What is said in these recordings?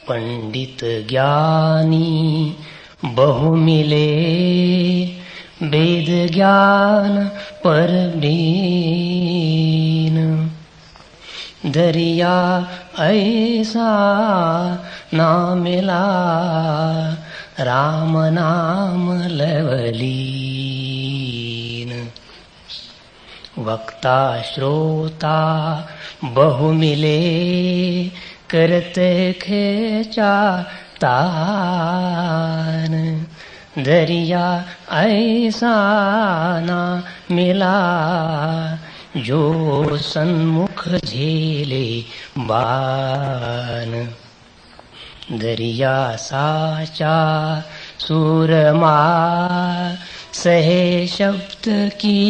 पंडित ज्ञानी बहु मिले, वेद ज्ञान पर बीन। दरिया ऐसा ना मिला, राम नाम लवलीन। वक्ता श्रोता बहु मिले, करते खेचा तान। दरिया ऐसा ना मिला, जो सन्मुख झेले बान। दरिया साचा सूरमा, सहे शब्द की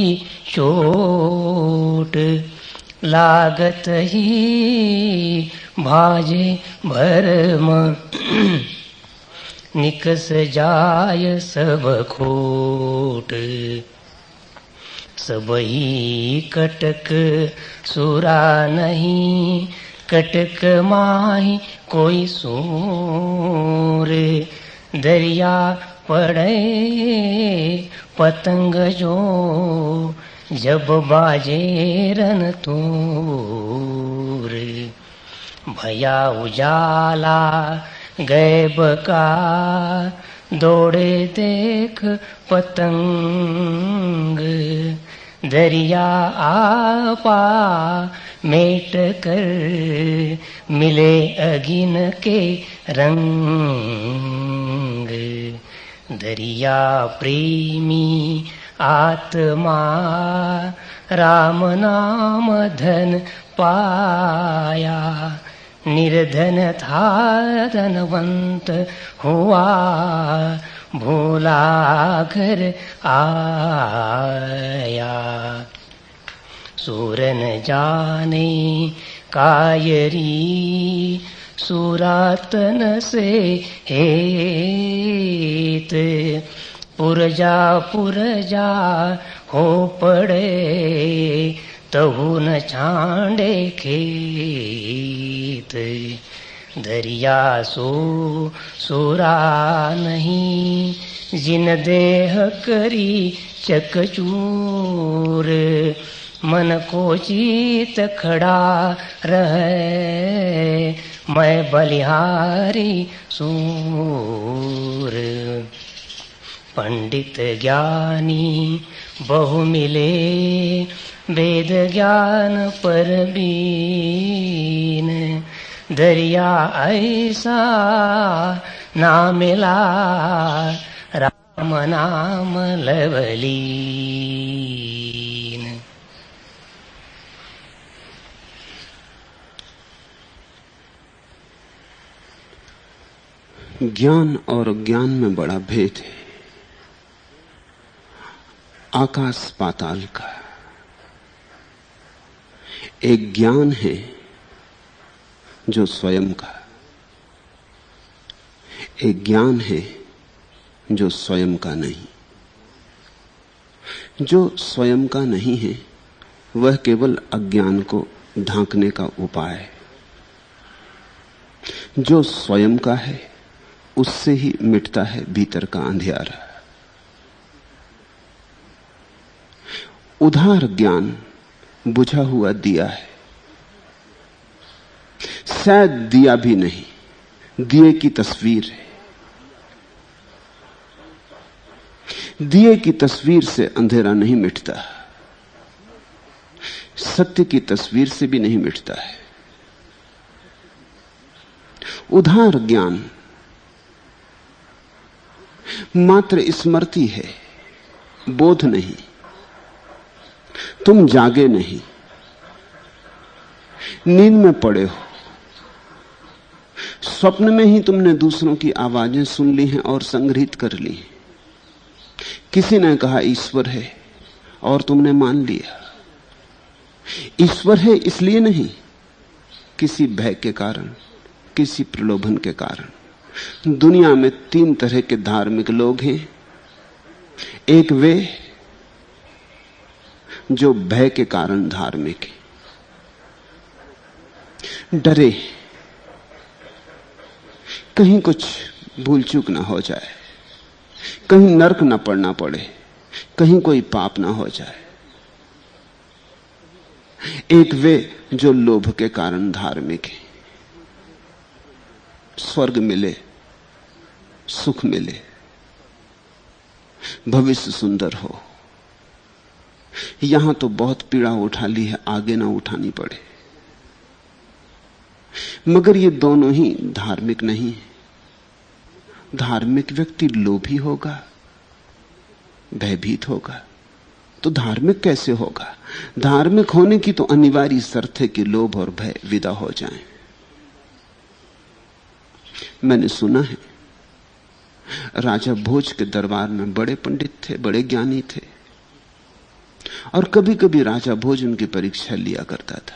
चोट। लागत ही भाजे भरम, निकस जाय सब खोट। सबही कटक सुरा नहीं, कटक माही कोई सूर। दरिया पड़े पतंग जो, जब बाजे रन तूर। भया उजाला गैब का, दौड़े देख पतंग। दरिया आपा मेट कर, मिले अगिन के रंग। दरिया प्रेमी आत्मा, राम नाम धन पाया। निर्धन था धनवंत हुआ, भोला घर आया। सूर न जाने कायरी, सुरातन से हेत। पुरजा पुरजा हो पड़े, तहु न छांडे खेत। दरिया सो सुरा नहीं, जिन देह करी चकचूर। मन को जीत खड़ा रहे, मैं बलिहारी सूर। पंडित ज्ञानी बहु मिले, वेद ज्ञान पर बीन। दरिया ऐसा ना मिला, राम नाम लवलीन। ज्ञान और ज्ञान में बड़ा भेद है, आकाश पाताल का। एक ज्ञान है जो स्वयं का, एक ज्ञान है जो स्वयं का नहीं। जो स्वयं का नहीं है, वह केवल अज्ञान को ढांकने का उपाय है। जो स्वयं का है, उससे ही मिटता है भीतर का अंधियारा। उधार ज्ञान बुझा हुआ दिया है, शायद दिया भी नहीं, दिए की तस्वीर है। दिए की तस्वीर से अंधेरा नहीं मिटता, सत्य की तस्वीर से भी नहीं मिटता है। उधार ज्ञान मात्र स्मृति है, बोध नहीं। तुम जागे नहीं, नींद में पड़े हो। स्वप्न में ही तुमने दूसरों की आवाजें सुन ली हैं और संग्रहित कर ली हैं। किसी ने कहा ईश्वर है और तुमने मान लिया। ईश्वर है इसलिए नहीं, किसी भय के कारण, किसी प्रलोभन के कारण। दुनिया में 3 तरह के धार्मिक लोग हैं। एक वे जो भय के कारण धार्मिक है, डरे। कहीं कुछ भूल चूक ना हो जाए, कहीं नरक ना पड़ना पड़े, कहीं कोई पाप ना हो जाए। एक वे जो लोभ के कारण धार्मिक है, स्वर्ग मिले, सुख मिले, भविष्य सुंदर हो, यहां तो बहुत पीड़ा उठा ली है, आगे ना उठानी पड़े। मगर ये दोनों ही धार्मिक नहीं है। धार्मिक व्यक्ति लोभी होगा, भयभीत होगा, तो धार्मिक कैसे होगा? धार्मिक होने की तो अनिवार्य शर्त है कि लोभ और भय विदा हो जाएं। मैंने सुना है राजा भोज के दरबार में बड़े पंडित थे, बड़े ज्ञानी थे, और कभी कभी राजा भोज उनकी परीक्षा लिया करता था।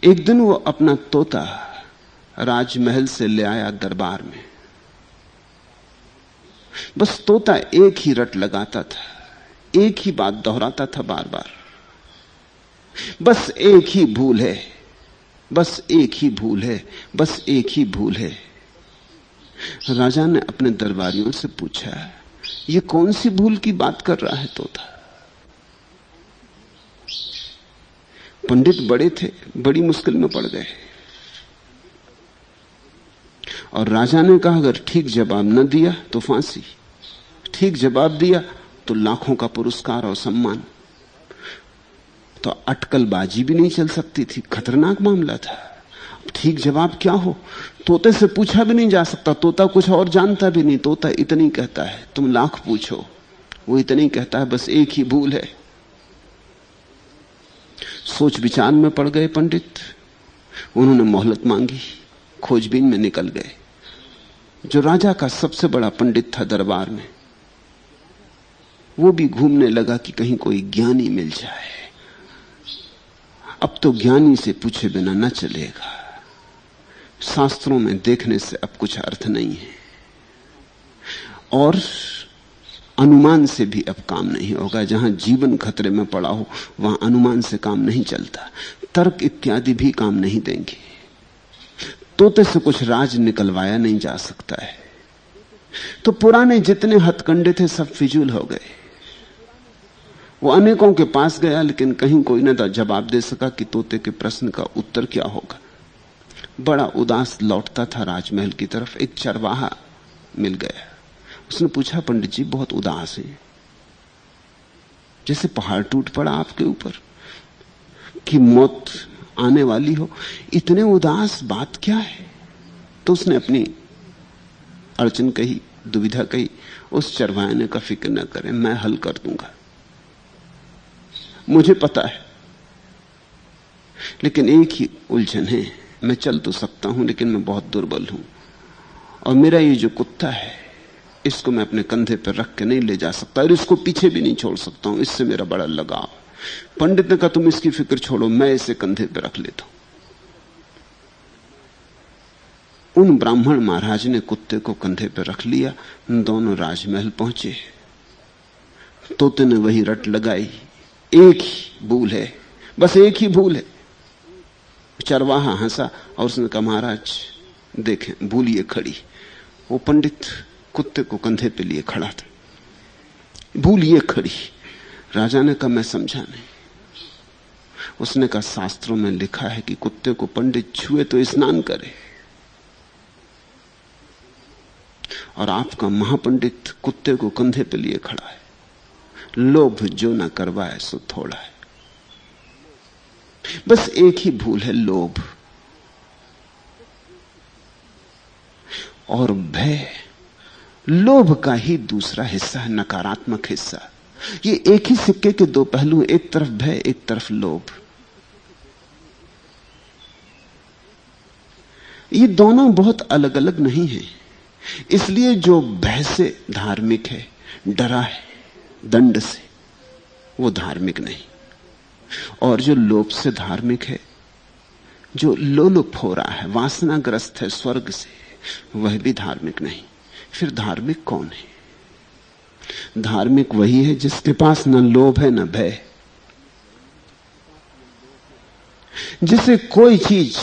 एक दिन वो अपना तोता राजमहल से ले आया दरबार में। बस तोता एक ही रट लगाता था, एक ही बात दोहराता था बार बार, बस एक ही भूल है, बस एक ही भूल है, बस एक ही भूल है। राजा ने अपने दरबारियों से पूछा, ये कौन सी भूल की बात कर रहा है तोता? पंडित बड़े थे, बड़ी मुश्किल में पड़ गए, और राजा ने कहा अगर ठीक जवाब न दिया तो फांसी, ठीक जवाब दिया तो लाखों का पुरस्कार और सम्मान। तो अटकलबाजी भी नहीं चल सकती थी, खतरनाक मामला था। ठीक जवाब क्या हो, तोते से पूछा भी नहीं जा सकता, तोता कुछ और जानता भी नहीं। तोता इतनी कहता है, तुम लाख पूछो, वो इतनी कहता है बस एक ही भूल है। सोच विचार में पड़ गए पंडित, उन्होंने मोहलत मांगी, खोजबीन में निकल गए। जो राजा का सबसे बड़ा पंडित था दरबार में, वो भी घूमने लगा कि कहीं कोई ज्ञानी मिल जाए। अब तो ज्ञानी से पूछे बिना न चलेगा, शास्त्रों में देखने से अब कुछ अर्थ नहीं है, और अनुमान से भी अब काम नहीं होगा। जहां जीवन खतरे में पड़ा हो वहां अनुमान से काम नहीं चलता, तर्क इत्यादि भी काम नहीं देंगे। तोते से कुछ राज निकलवाया नहीं जा सकता है। तो पुराने जितने हथकंडे थे सब फिजूल हो गए। वो अनेकों के पास गया, लेकिन कहीं कोई न जवाब दे सका कि तोते के प्रश्न का उत्तर क्या होगा। बड़ा उदास लौटता था राजमहल की तरफ, एक चरवाहा मिल गया। उसने पूछा, पंडित जी बहुत उदास हैं, जैसे पहाड़ टूट पड़ा आपके ऊपर कि मौत आने वाली हो, इतने उदास, बात क्या है? तो उसने अपनी अड़चन कही, दुविधा कही। उस चरवाहे ने कहा, फिक्र न करें, मैं हल कर दूंगा, मुझे पता है, लेकिन एक ही उलझन है, मैं चल तो सकता हूं लेकिन मैं बहुत दुर्बल हूं, और मेरा ये जो कुत्ता है इसको मैं अपने कंधे पर रख के नहीं ले जा सकता, और इसको पीछे भी नहीं छोड़ सकता हूं, इससे मेरा बड़ा लगाव। पंडित ने कहा, तुम इसकी फिक्र छोड़ो, मैं इसे कंधे पर रख लेता हूं। उन ब्राह्मण महाराज ने कुत्ते को कंधे पर रख लिया। दोनों राजमहल पहुंचे। तोते ने वही रट लगाई, एक ही भूल है, बस एक ही भूल है। चरवाहा हंसा और उसने कहा, महाराज देखें, भूल ये खड़ी। वो पंडित कुत्ते को कंधे पे लिए खड़ा था, भूल ये खड़ी। राजा ने कहा, मैं समझा नहीं। उसने कहा, शास्त्रों में लिखा है कि कुत्ते को पंडित छुए तो स्नान करे, और आपका महापंडित कुत्ते को कंधे पे लिए खड़ा है। लोभ जो ना करवाए सो थोड़ा है। बस एक ही भूल है, लोभ। और भय लोभ का ही दूसरा हिस्सा है, नकारात्मक हिस्सा। ये एक ही सिक्के के दो पहलू हैं, एक तरफ भय, एक तरफ लोभ। ये दोनों बहुत अलग अलग नहीं हैं। इसलिए जो भय से धार्मिक है, डरा है दंड से, वो धार्मिक नहीं। और जो लोभ से धार्मिक है, जो लोलुप हो रहा है, वासनाग्रस्त है स्वर्ग से, वह भी धार्मिक नहीं। फिर धार्मिक कौन है? धार्मिक वही है जिसके पास न लोभ है न भय, जिसे कोई चीज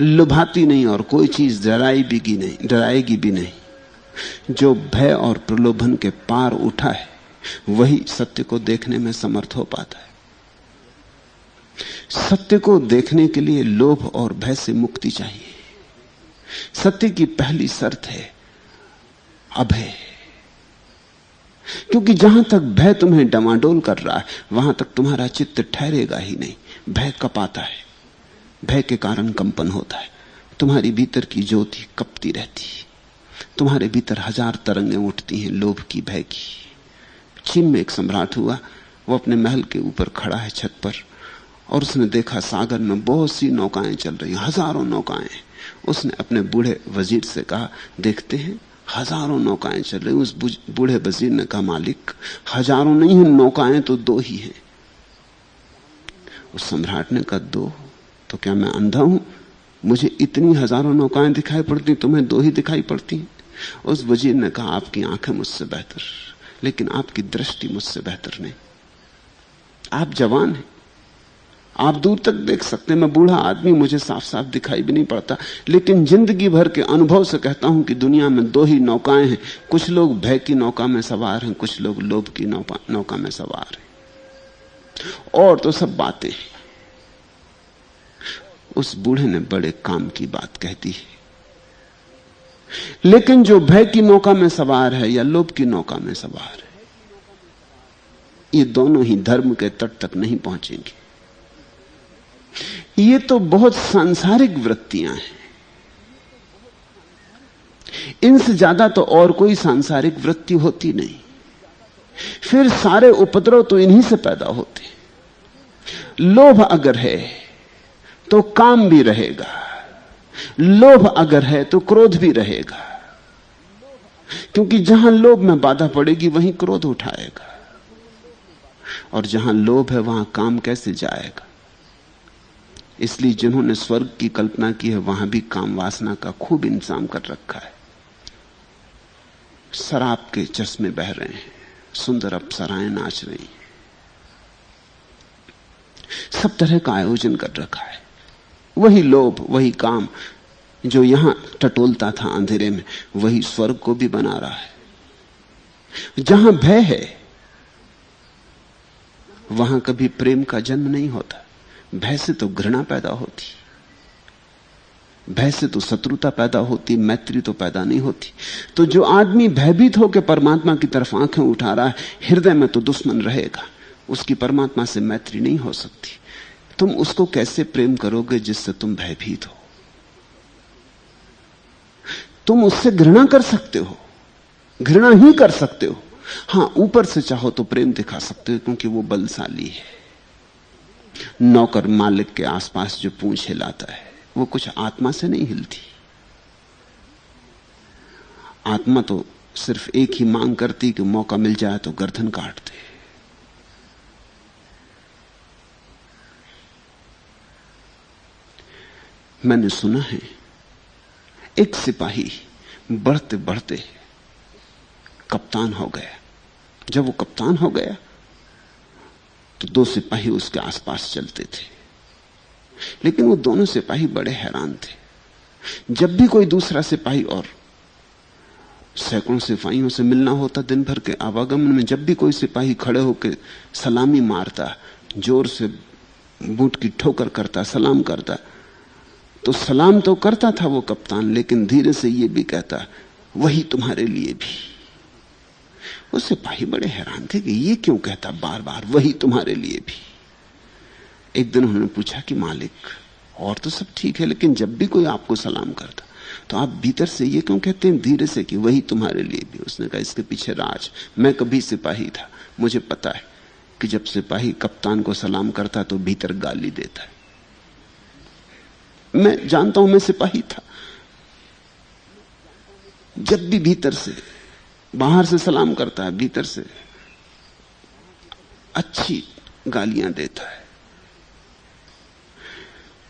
लुभाती नहीं और कोई चीज डराएगी भी नहीं। जो भय और प्रलोभन के पार उठा है वही सत्य को देखने में समर्थ हो पाता है। सत्य को देखने के लिए लोभ और भय से मुक्ति चाहिए। सत्य की पहली शर्त है अभय, क्योंकि जहां तक भय तुम्हें डमाडोल कर रहा है वहां तक तुम्हारा चित्त ठहरेगा ही नहीं। भय कपाता है, भय के कारण कंपन होता है, तुम्हारी भीतर की ज्योति कपती रहती है, तुम्हारे भीतर हजार तरंगें उठती हैं लोभ की, भय की। चीन में एक सम्राट हुआ, वो अपने महल के ऊपर खड़ा है छत पर, और उसने देखा सागर में बहुत सी नौकाएं चल रही, हजारों नौकाएं। उसने अपने बूढ़े वजीर से कहा, देखते हैं हजारों नौकाएं चल रही। उस बूढ़े वजीर ने कहा, मालिक हजारों नहीं है, नौकाएं तो दो ही हैं। उस सम्राट ने कहा, दो? तो क्या मैं अंधा हूं? मुझे इतनी हजारों नौकाएं दिखाई पड़ती, तुम्हें दो ही दिखाई पड़ती? उस वजीर ने कहा, आपकी आंखें मुझसे बेहतर, लेकिन आपकी दृष्टि मुझसे बेहतर नहीं। आप जवान हैं, आप दूर तक देख सकते हैं, मैं बूढ़ा आदमी, मुझे साफ साफ दिखाई भी नहीं पड़ता, लेकिन जिंदगी भर के अनुभव से कहता हूं कि दुनिया में दो ही नौकाएं हैं। कुछ लोग भय की नौका में सवार हैं, कुछ लोग लोभ की नौका में सवार हैं, और तो सब बातें। उस बूढ़े ने बड़े काम की बात कह दी है, लेकिन जो भय की नौका में सवार है या लोभ की नौका में सवार है, ये दोनों ही धर्म के तट तक नहीं पहुंचेंगे। ये तो बहुत सांसारिक वृत्तियां हैं, इनसे ज्यादा तो और कोई सांसारिक वृत्ति होती नहीं। फिर सारे उपद्रव तो इन्हीं से पैदा होते। लोभ अगर है तो काम भी रहेगा, लोभ अगर है तो क्रोध भी रहेगा, क्योंकि जहां लोभ में बाधा पड़ेगी वहीं क्रोध उठाएगा, और जहां लोभ है वहां काम कैसे जाएगा। इसलिए जिन्होंने स्वर्ग की कल्पना की है वहां भी काम वासना का खूब इंतजाम कर रखा है। शराब के चश्मे बह रहे हैं, सुंदर अप्सराएं नाच रही हैं, सब तरह का आयोजन कर रखा है। वही लोभ, वही काम जो यहां टटोलता था अंधेरे में, वही स्वर्ग को भी बना रहा है। जहां भय है वहां कभी प्रेम का जन्म नहीं होता। भय से तो घृणा पैदा होती, भय से तो शत्रुता पैदा होती, मैत्री तो पैदा नहीं होती। तो जो आदमी भयभीत होकर परमात्मा की तरफ आंखें उठा रहा है, हृदय में तो दुश्मन रहेगा, उसकी परमात्मा से मैत्री नहीं हो सकती। तुम उसको कैसे प्रेम करोगे जिससे तुम भयभीत हो? तुम उससे घृणा कर सकते हो, घृणा ही कर सकते हो। हां, ऊपर से चाहो तो प्रेम दिखा सकते हो, क्योंकि वो बलशाली है। नौकर मालिक के आसपास जो पूंछ हिलाता है वो कुछ आत्मा से नहीं हिलती। आत्मा तो सिर्फ एक ही मांग करती कि मौका मिल जाए तो गर्दन काट दे। मैंने सुना है एक सिपाही बढ़ते बढ़ते कप्तान हो गया। जब वो कप्तान हो गया तो दो सिपाही उसके आसपास चलते थे, लेकिन वो दोनों सिपाही बड़े हैरान थे। जब भी कोई दूसरा सिपाही, और सैकड़ों सिपाहियों से मिलना होता दिन भर के आवागमन में, जब भी कोई सिपाही खड़े होकर सलामी मारता, जोर से बूट की ठोकर करता, सलाम करता, तो सलाम तो करता था वो कप्तान, लेकिन धीरे से ये भी कहता, वही तुम्हारे लिए भी। वो सिपाही बड़े हैरान थे कि ये क्यों कहता बार बार, वही तुम्हारे लिए भी। एक दिन उन्होंने पूछा कि मालिक, और तो सब ठीक है, लेकिन जब भी कोई आपको सलाम करता तो आप भीतर से ये क्यों कहते हैं धीरे से कि वही तुम्हारे लिए भी? उसने कहा, इसके पीछे राज। मैं कभी सिपाही था, मुझे पता है कि जब सिपाही कप्तान को सलाम करता तो भीतर गाली देता है। मैं जानता हूं, मैं सिपाही था। जब भी भीतर से, बाहर से सलाम करता है, भीतर से अच्छी गालियां देता है।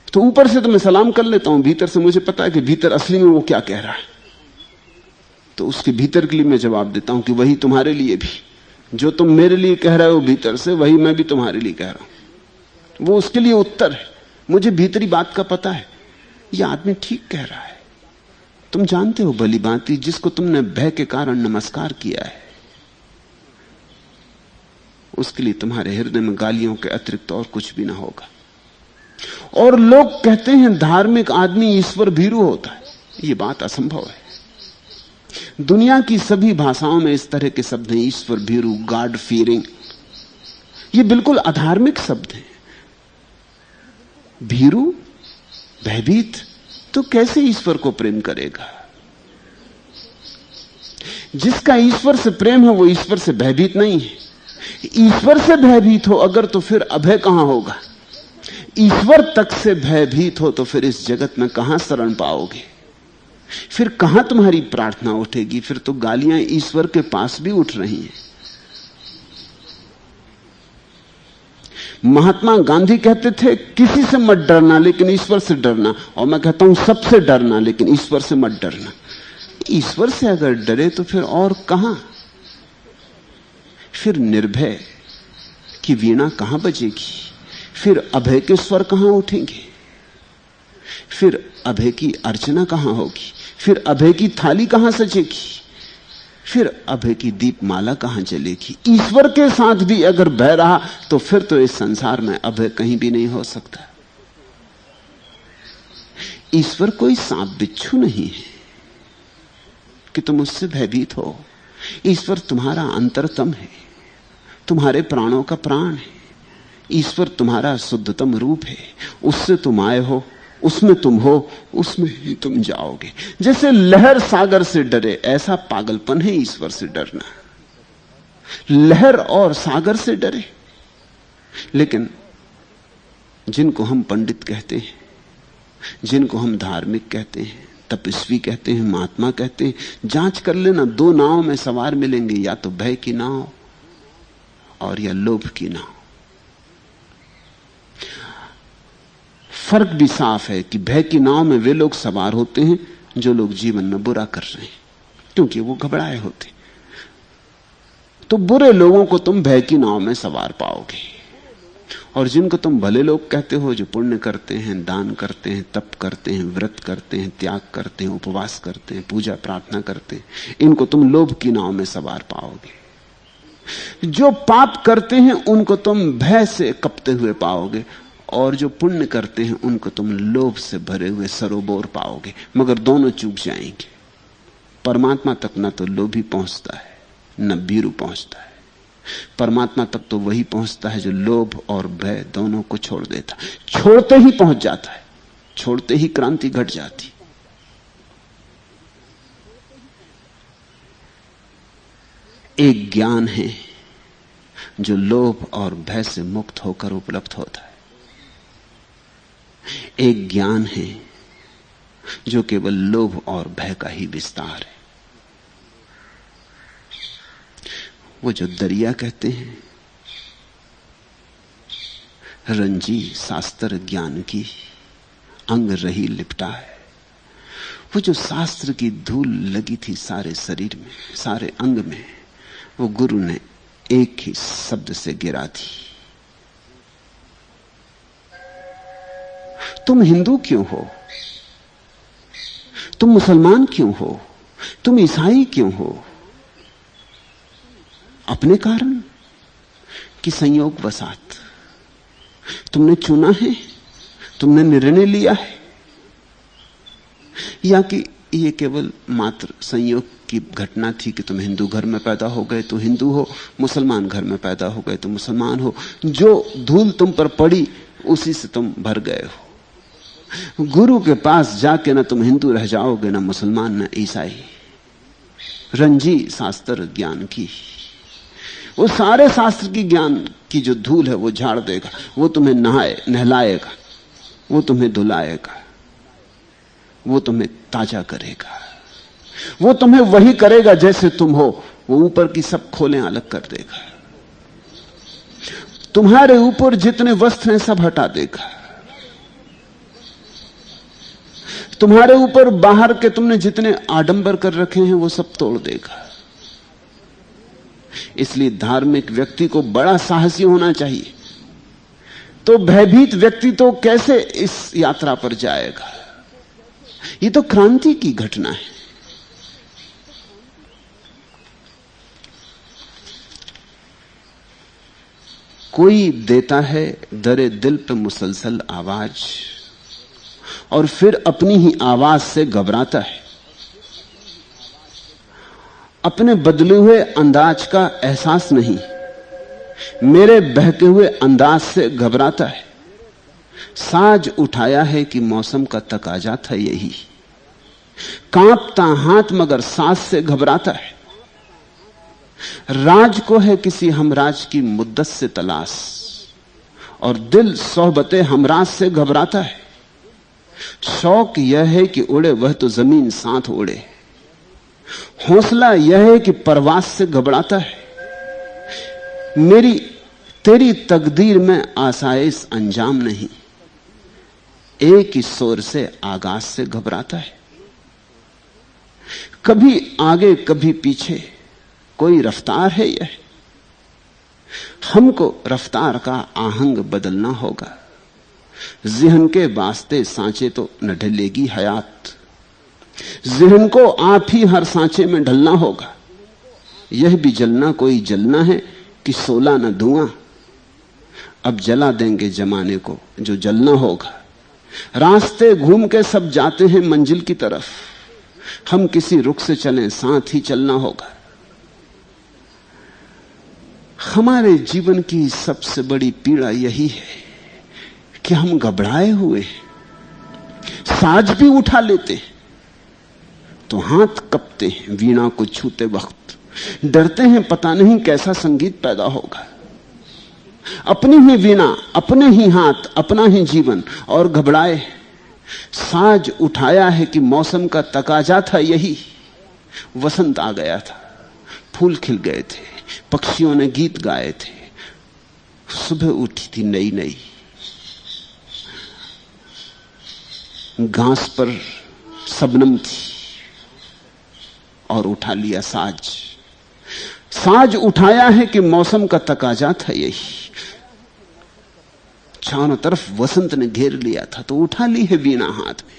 तो ऊपर से तो मैं सलाम कर लेता हूं, भीतर से मुझे पता है कि भीतर असली में वो क्या कह रहा है। तो उसके भीतर के लिए मैं जवाब देता हूं कि वही तुम्हारे लिए भी। जो तुम मेरे लिए कह रहे हो भीतर से, वही मैं भी तुम्हारे लिए कह रहा हूं। वो उसके लिए उत्तर है। मुझे भीतरी बात का पता है। यह आदमी ठीक कह रहा है। तुम जानते हो भली भांति जिसको तुमने भय के कारण नमस्कार किया है, उसके लिए तुम्हारे हृदय में गालियों के अतिरिक्त और कुछ भी ना होगा। और लोग कहते हैं धार्मिक आदमी ईश्वर भीरू होता है। यह बात असंभव है। दुनिया की सभी भाषाओं में इस तरह के शब्द हैं, ईश्वर भीरू, गॉड फीयरिंग। ये बिल्कुल अधार्मिक शब्द हैं। भीरू, भयभीत, तो कैसे ईश्वर को प्रेम करेगा? जिसका ईश्वर से प्रेम है वो ईश्वर से भयभीत नहीं है। ईश्वर से भयभीत हो अगर तो फिर अभय कहां होगा? ईश्वर तक से भयभीत हो तो फिर इस जगत में कहां शरण पाओगे? फिर कहां तुम्हारी प्रार्थना उठेगी? फिर तो गालियां ईश्वर के पास भी उठ रही हैं। महात्मा गांधी कहते थे किसी से मत डरना लेकिन ईश्वर से डरना, और मैं कहता हूं सबसे डरना लेकिन ईश्वर से मत डरना। ईश्वर से अगर डरे तो फिर और कहां? फिर निर्भय की वीणा कहां बजेगी? फिर अभय के स्वर कहां उठेंगे? फिर अभय की अर्चना कहां होगी? फिर अभय की थाली कहां सजेगी? फिर अभय की दीपमाला कहां जलेगी? ईश्वर के साथ भी अगर भय रहा तो फिर तो इस संसार में अभय कहीं भी नहीं हो सकता। ईश्वर कोई सांप बिच्छू नहीं है कि तुम उससे भयभीत हो। ईश्वर तुम्हारा अंतरतम है, तुम्हारे प्राणों का प्राण है। ईश्वर तुम्हारा शुद्धतम रूप है। उससे तुम आए हो, उसमें तुम हो, उसमें ही तुम जाओगे। जैसे लहर सागर से डरे, ऐसा पागलपन है ईश्वर से डरना। लहर और सागर से डरे। लेकिन जिनको हम पंडित कहते हैं, जिनको हम धार्मिक कहते हैं, तपस्वी कहते हैं, महात्मा कहते हैं, जांच कर लेना, दो नाव में सवार मिलेंगे, या तो भय की नाव और या लोभ की नाव। फर्क भी साफ है कि भय की नाव में वे लोग सवार होते हैं जो लोग जीवन में बुरा कर रहे हैं, क्योंकि वो घबराए होते। तो बुरे लोगों को तुम भय की नाव में सवार पाओगे, और जिनको तुम भले लोग कहते हो, जो पुण्य करते हैं, दान करते हैं, तप करते हैं, व्रत करते हैं, त्याग करते हैं, उपवास करते हैं, पूजा प्रार्थना करते हैं, इनको तुम लोभ की नाव में सवार पाओगे। जो पाप करते हैं उनको तुम भय से कपते हुए पाओगे, और जो पुण्य करते हैं उनको तुम लोभ से भरे हुए सरोबोर पाओगे। मगर दोनों चूक जाएंगे। परमात्मा तक न तो लोभी पहुंचता है न भीरू पहुंचता है। परमात्मा तक तो वही पहुंचता है जो लोभ और भय दोनों को छोड़ देता। छोड़ते ही पहुंच जाता है, छोड़ते ही क्रांति घट जाती। एक ज्ञान है जो लोभ और भय से मुक्त होकर उपलब्ध होता है। एक ज्ञान है जो केवल लोभ और भय का ही विस्तार है। वो जो दरिया कहते हैं, रंजी शास्त्र ज्ञान की अंग रही लिपटा है। वो जो शास्त्र की धूल लगी थी सारे शरीर में, सारे अंग में, वो गुरु ने एक ही शब्द से गिरा दी। तुम हिंदू क्यों हो? तुम मुसलमान क्यों हो? तुम ईसाई क्यों हो? अपने कारण कि संयोग वसात? तुमने चुना है, तुमने निर्णय लिया है, या कि ये केवल मात्र संयोग की घटना थी कि तुम हिंदू घर में पैदा हो गए तो हिंदू हो, मुसलमान घर में पैदा हो गए तो मुसलमान हो। जो धूल तुम पर पड़ी उसी से तुम भर गए हो। गुरु के पास जाके ना तुम हिंदू रह जाओगे, ना मुसलमान, ना ईसाई। रंजी शास्त्र ज्ञान की, वो सारे शास्त्र की ज्ञान की जो धूल है वो झाड़ देगा। वो तुम्हें नहलाएगा, वो तुम्हें धुलाएगा, वो तुम्हें ताजा करेगा, वो तुम्हें वही करेगा जैसे तुम हो। वो ऊपर की सब खोलें अलग कर देगा, तुम्हारे ऊपर जितने वस्त्र हैं सब हटा देगा, तुम्हारे ऊपर बाहर के तुमने जितने आडंबर कर रखे हैं वो सब तोड़ देगा। इसलिए धार्मिक व्यक्ति को बड़ा साहसी होना चाहिए। तो भयभीत व्यक्ति तो कैसे इस यात्रा पर जाएगा? ये तो क्रांति की घटना है। कोई देता है दरे दिल पे मुसलसल आवाज और फिर अपनी ही आवाज से घबराता है। अपने बदले हुए अंदाज का एहसास नहीं, मेरे बहके हुए अंदाज से घबराता है। साज उठाया है कि मौसम का तकाजा था यही, कांपता हाथ मगर सांस से घबराता है। राज को है किसी हमराज की मुद्दत से तलाश और दिल सोहबते हमराज से घबराता है। शौक यह है कि उड़े वह तो जमीन साथ उड़े, हौसला यह है कि परवास से घबराता है। मेरी तेरी तकदीर में आसाइश अंजाम नहीं, एक ही शोर से आगाज से घबराता है। कभी आगे कभी पीछे कोई रफ्तार है यह, हमको रफ्तार का आहंग बदलना होगा। ज़हन के वास्ते सांचे तो न ढलेगी हयात, ज़हन को आप ही हर सांचे में ढलना होगा। यह भी जलना कोई जलना है कि सोला न धुआं, अब जला देंगे जमाने को जो जलना होगा। रास्ते घूम के सब जाते हैं मंजिल की तरफ, हम किसी रुख से चलें साथ ही चलना होगा। हमारे जीवन की सबसे बड़ी पीड़ा यही है कि हम घबराए हुए हैं। साज भी उठा लेते तो हाथ कपते हैं वीणा को छूते वक्त, डरते हैं पता नहीं कैसा संगीत पैदा होगा। अपनी ही वीणा, अपने ही हाथ, अपना ही जीवन, और घबराए। साज उठाया है कि मौसम का तकाजा था यही। वसंत आ गया था, फूल खिल गए थे, पक्षियों ने गीत गाए थे, सुबह उठी थी नई नई, घास पर शबनम थी और उठा लिया साज। साज उठाया है कि मौसम का तकाजा था यही। चारों तरफ वसंत ने घेर लिया था तो उठा ली है वीणा हाथ में।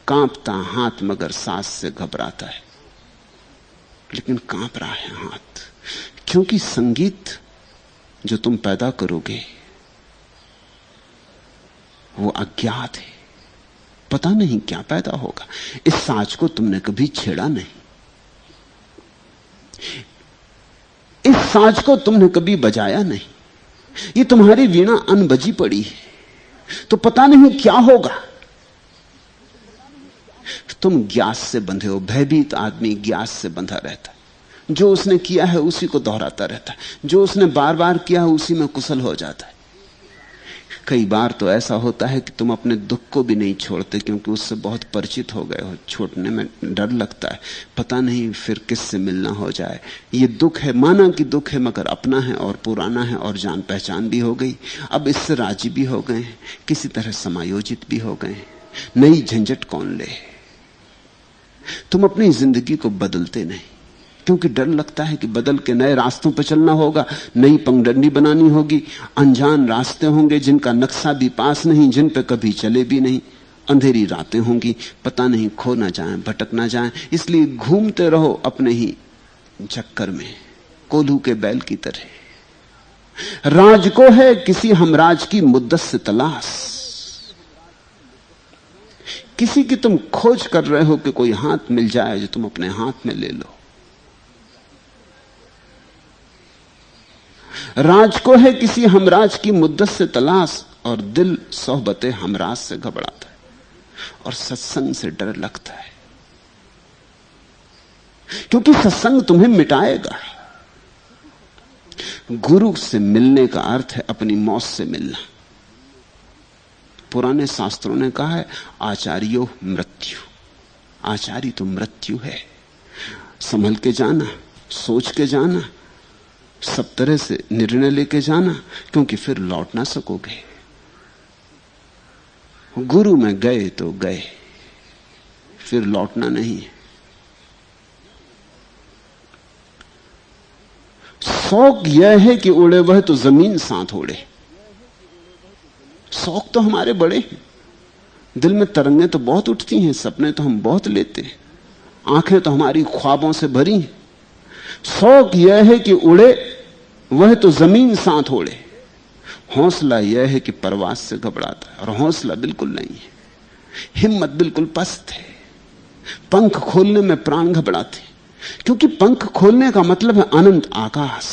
कांपता हाथ मगर सांस से घबराता है, लेकिन कांप रहा है हाथ, क्योंकि संगीत जो तुम पैदा करोगे वो अज्ञात है। पता नहीं क्या पैदा होगा। इस साज को तुमने कभी छेड़ा नहीं, इस साज को तुमने कभी बजाया नहीं। ये तुम्हारी वीणा अनबजी पड़ी है, तो पता नहीं क्या होगा। तुम ज्ञास से बंधे हो। भयभीत आदमी ज्ञास से बंधा रहता है। जो उसने किया है उसी को दोहराता रहता है, जो उसने बार बार किया है उसी में कुशल हो जाता है। कई बार तो ऐसा होता है कि तुम अपने दुख को भी नहीं छोड़ते, क्योंकि उससे बहुत परिचित हो गए हो। छोड़ने में डर लगता है, पता नहीं फिर किससे मिलना हो जाए। ये दुख है, माना कि दुख है, मगर अपना है और पुराना है और जान पहचान भी हो गई। अब इससे राजी भी हो गए हैं, किसी तरह समायोजित भी हो गए हैं। नई झंझट कौन ले। तुम अपनी जिंदगी को बदलते नहीं, क्योंकि डर लगता है कि बदल के नए रास्तों पर चलना होगा, नई पगडंडी बनानी होगी। अनजान रास्ते होंगे जिनका नक्शा भी पास नहीं, जिन पे कभी चले भी नहीं। अंधेरी रातें होंगी, पता नहीं खो ना जाएं, भटक ना जाएं। इसलिए घूमते रहो अपने ही चक्कर में, कोल्हू के बैल की तरह। राज को है किसी हमराज की मुद्दत से तलाश। किसी की तुम खोज कर रहे हो कि कोई हाथ मिल जाए जो तुम अपने हाथ में ले लो। राज को है किसी हमराज की मुद्दत से तलाश और दिल सोहबते हमराज से घबराता है और सत्संग से डर लगता है, क्योंकि सत्संग तुम्हें मिटाएगा। गुरु से मिलने का अर्थ है अपनी मौत से मिलना। पुराने शास्त्रों ने कहा है आचार्यो मृत्यु। आचार्य तो मृत्यु है। संभल के जाना, सोच के जाना, सब तरह से निर्णय लेके जाना, क्योंकि फिर लौट ना सकोगे। गुरु में गए तो गए, फिर लौटना नहीं है। शौक यह है कि उड़े वह तो जमीन साथ उड़े। शौक तो हमारे बड़े हैं, दिल में तरंगें तो बहुत उठती हैं, सपने तो हम बहुत लेते हैं, आंखें तो हमारी ख्वाबों से भरी हैं। शौक यह है कि उड़े वह तो जमीन साथ ओढ़े। हौसला यह है कि परवास से घबराता है, और हौसला बिल्कुल नहीं है, हिम्मत बिल्कुल पस्त है। पंख खोलने में प्राण घबराते, क्योंकि पंख खोलने का मतलब है अनंत आकाश।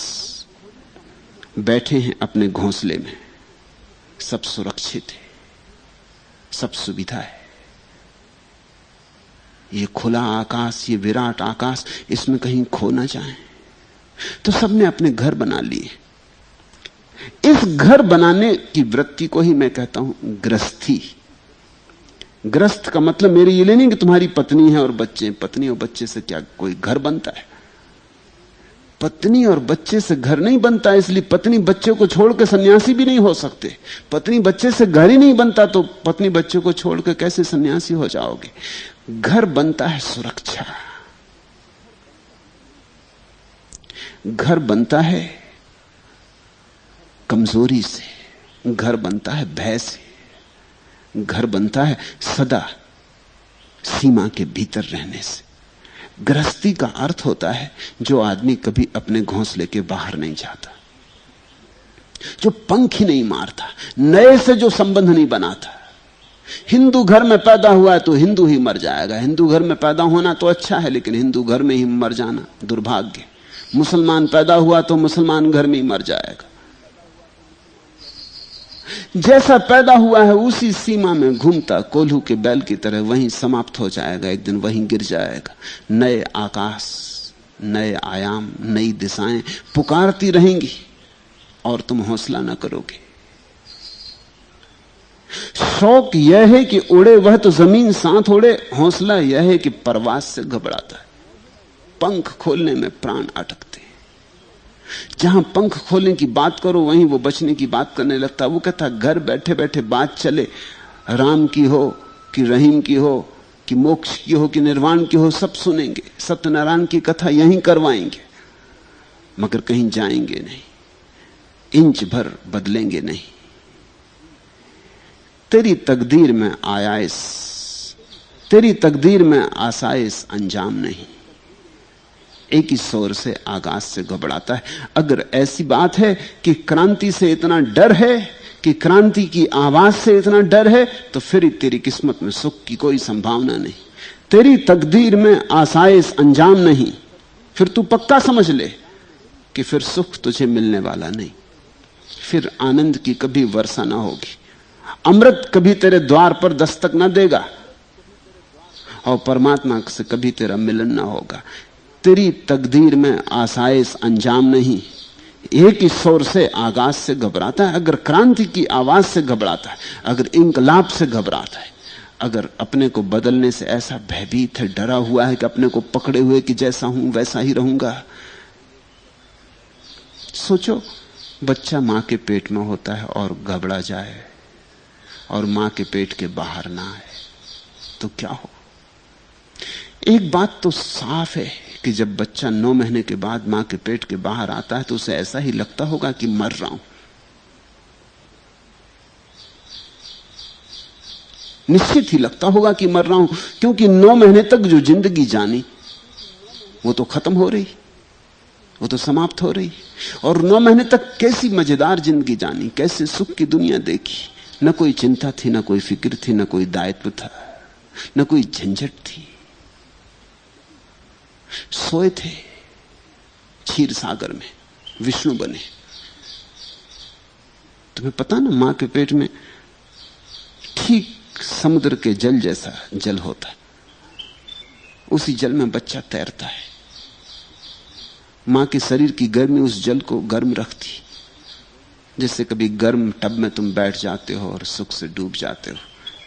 बैठे हैं अपने घोंसले में, सब सुरक्षित है, सब सुविधा है। ये खुला आकाश, ये विराट आकाश, इसमें कहीं खो ना जाए। तो सबने अपने घर बना लिए। इस घर बनाने की वृत्ति को ही मैं कहता हूं गृहस्थी। ग्रस्त का मतलब मेरे ये नहीं कि तुम्हारी पत्नी है और बच्चे, पत्नी और बच्चे से क्या कोई घर बनता है? पत्नी और बच्चे से घर नहीं बनता, इसलिए पत्नी बच्चे को छोड़ के सन्यासी भी नहीं हो सकते। पत्नी बच्चे से घर ही नहीं बनता, तो पत्नी बच्चे को छोड़ के कैसे सन्यासी हो जाओगे? घर बनता है सुरक्षा, घर बनता है कमजोरी से, घर बनता है भय से, घर बनता है सदा सीमा के भीतर रहने से। गृहस्थी का अर्थ होता है जो आदमी कभी अपने घोंसले के बाहर नहीं जाता, जो पंख ही नहीं मारता, नए से जो संबंध नहीं बनाता। हिंदू घर में पैदा हुआ है तो हिंदू ही मर जाएगा। हिंदू घर में पैदा होना तो अच्छा है, लेकिन हिंदू घर में ही मर जाना दुर्भाग्य। मुसलमान पैदा हुआ तो मुसलमान घर में ही मर जाएगा। जैसा पैदा हुआ है उसी सीमा में घूमता कोल्हू के बैल की तरह वहीं समाप्त हो जाएगा, एक दिन वहीं गिर जाएगा। नए आकाश, नए आयाम, नई दिशाएं पुकारती रहेंगी और तुम हौसला ना करोगे। शौक यह है कि उड़े वह तो जमीन साथ उड़े, हौसला यह है कि परवास से घबराता है। पंख खोलने में प्राण अटकते। जहां पंख खोलने की बात करो वहीं वो बचने की बात करने लगता। वो कहता घर बैठे बैठे बात चले, राम की हो कि रहीम की हो कि मोक्ष की हो कि निर्वाण की हो, सब सुनेंगे। सत्यनारायण की कथा यहीं करवाएंगे, मगर कहीं जाएंगे नहीं, इंच भर बदलेंगे नहीं। तेरी तकदीर में आयास, तेरी तकदीर में आसाइश अंजाम नहीं। एक ही शोर से आकाश से घबराता है। अगर ऐसी बात है कि क्रांति से इतना डर है, कि क्रांति की आवाज से इतना डर है, तो फिर तेरी किस्मत में सुख की कोई संभावना नहीं। तेरी तकदीर में आसाइश अंजाम नहीं। फिर तू पक्का समझ ले कि फिर सुख तुझे मिलने वाला नहीं, फिर आनंद की कभी वर्षा ना होगी, अमृत कभी तेरे द्वार पर दस्तक ना देगा, और परमात्मा से कभी तेरा मिलन ना होगा। तेरी तकदीर में आसाइश अंजाम नहीं। एक ही शोर से आगाज से घबराता है। अगर क्रांति की आवाज से घबराता है, अगर इंकलाब से घबराता है, अगर अपने को बदलने से ऐसा भयभीत है, डरा हुआ है कि अपने को पकड़े हुए कि जैसा हूं वैसा ही रहूंगा। सोचो, बच्चा मां के पेट में होता है और घबरा जाए और मां के पेट के बाहर ना आए तो क्या हो? एक बात तो साफ है कि जब बच्चा 9 महीने के बाद मां के पेट के बाहर आता है तो उसे ऐसा ही लगता होगा कि मर रहा हूं। निश्चित ही लगता होगा कि मर रहा हूं, क्योंकि 9 महीने तक जो जिंदगी जानी वो तो खत्म हो रही, वो तो समाप्त हो रही। और 9 महीने तक कैसी मजेदार जिंदगी जानी, कैसे सुख की दुनिया देखी। न कोई चिंता थी, न कोई फिक्र थी, न कोई दायित्व था, न कोई झंझट थी। सोए थे क्षीर सागर में, विष्णु बने। तुम्हें पता ना, मां के पेट में ठीक समुद्र के जल जैसा जल होता है, उसी जल में बच्चा तैरता है। मां के शरीर की गर्मी उस जल को गर्म रखती, जैसे कभी गर्म टब में तुम बैठ जाते हो और सुख से डूब जाते हो,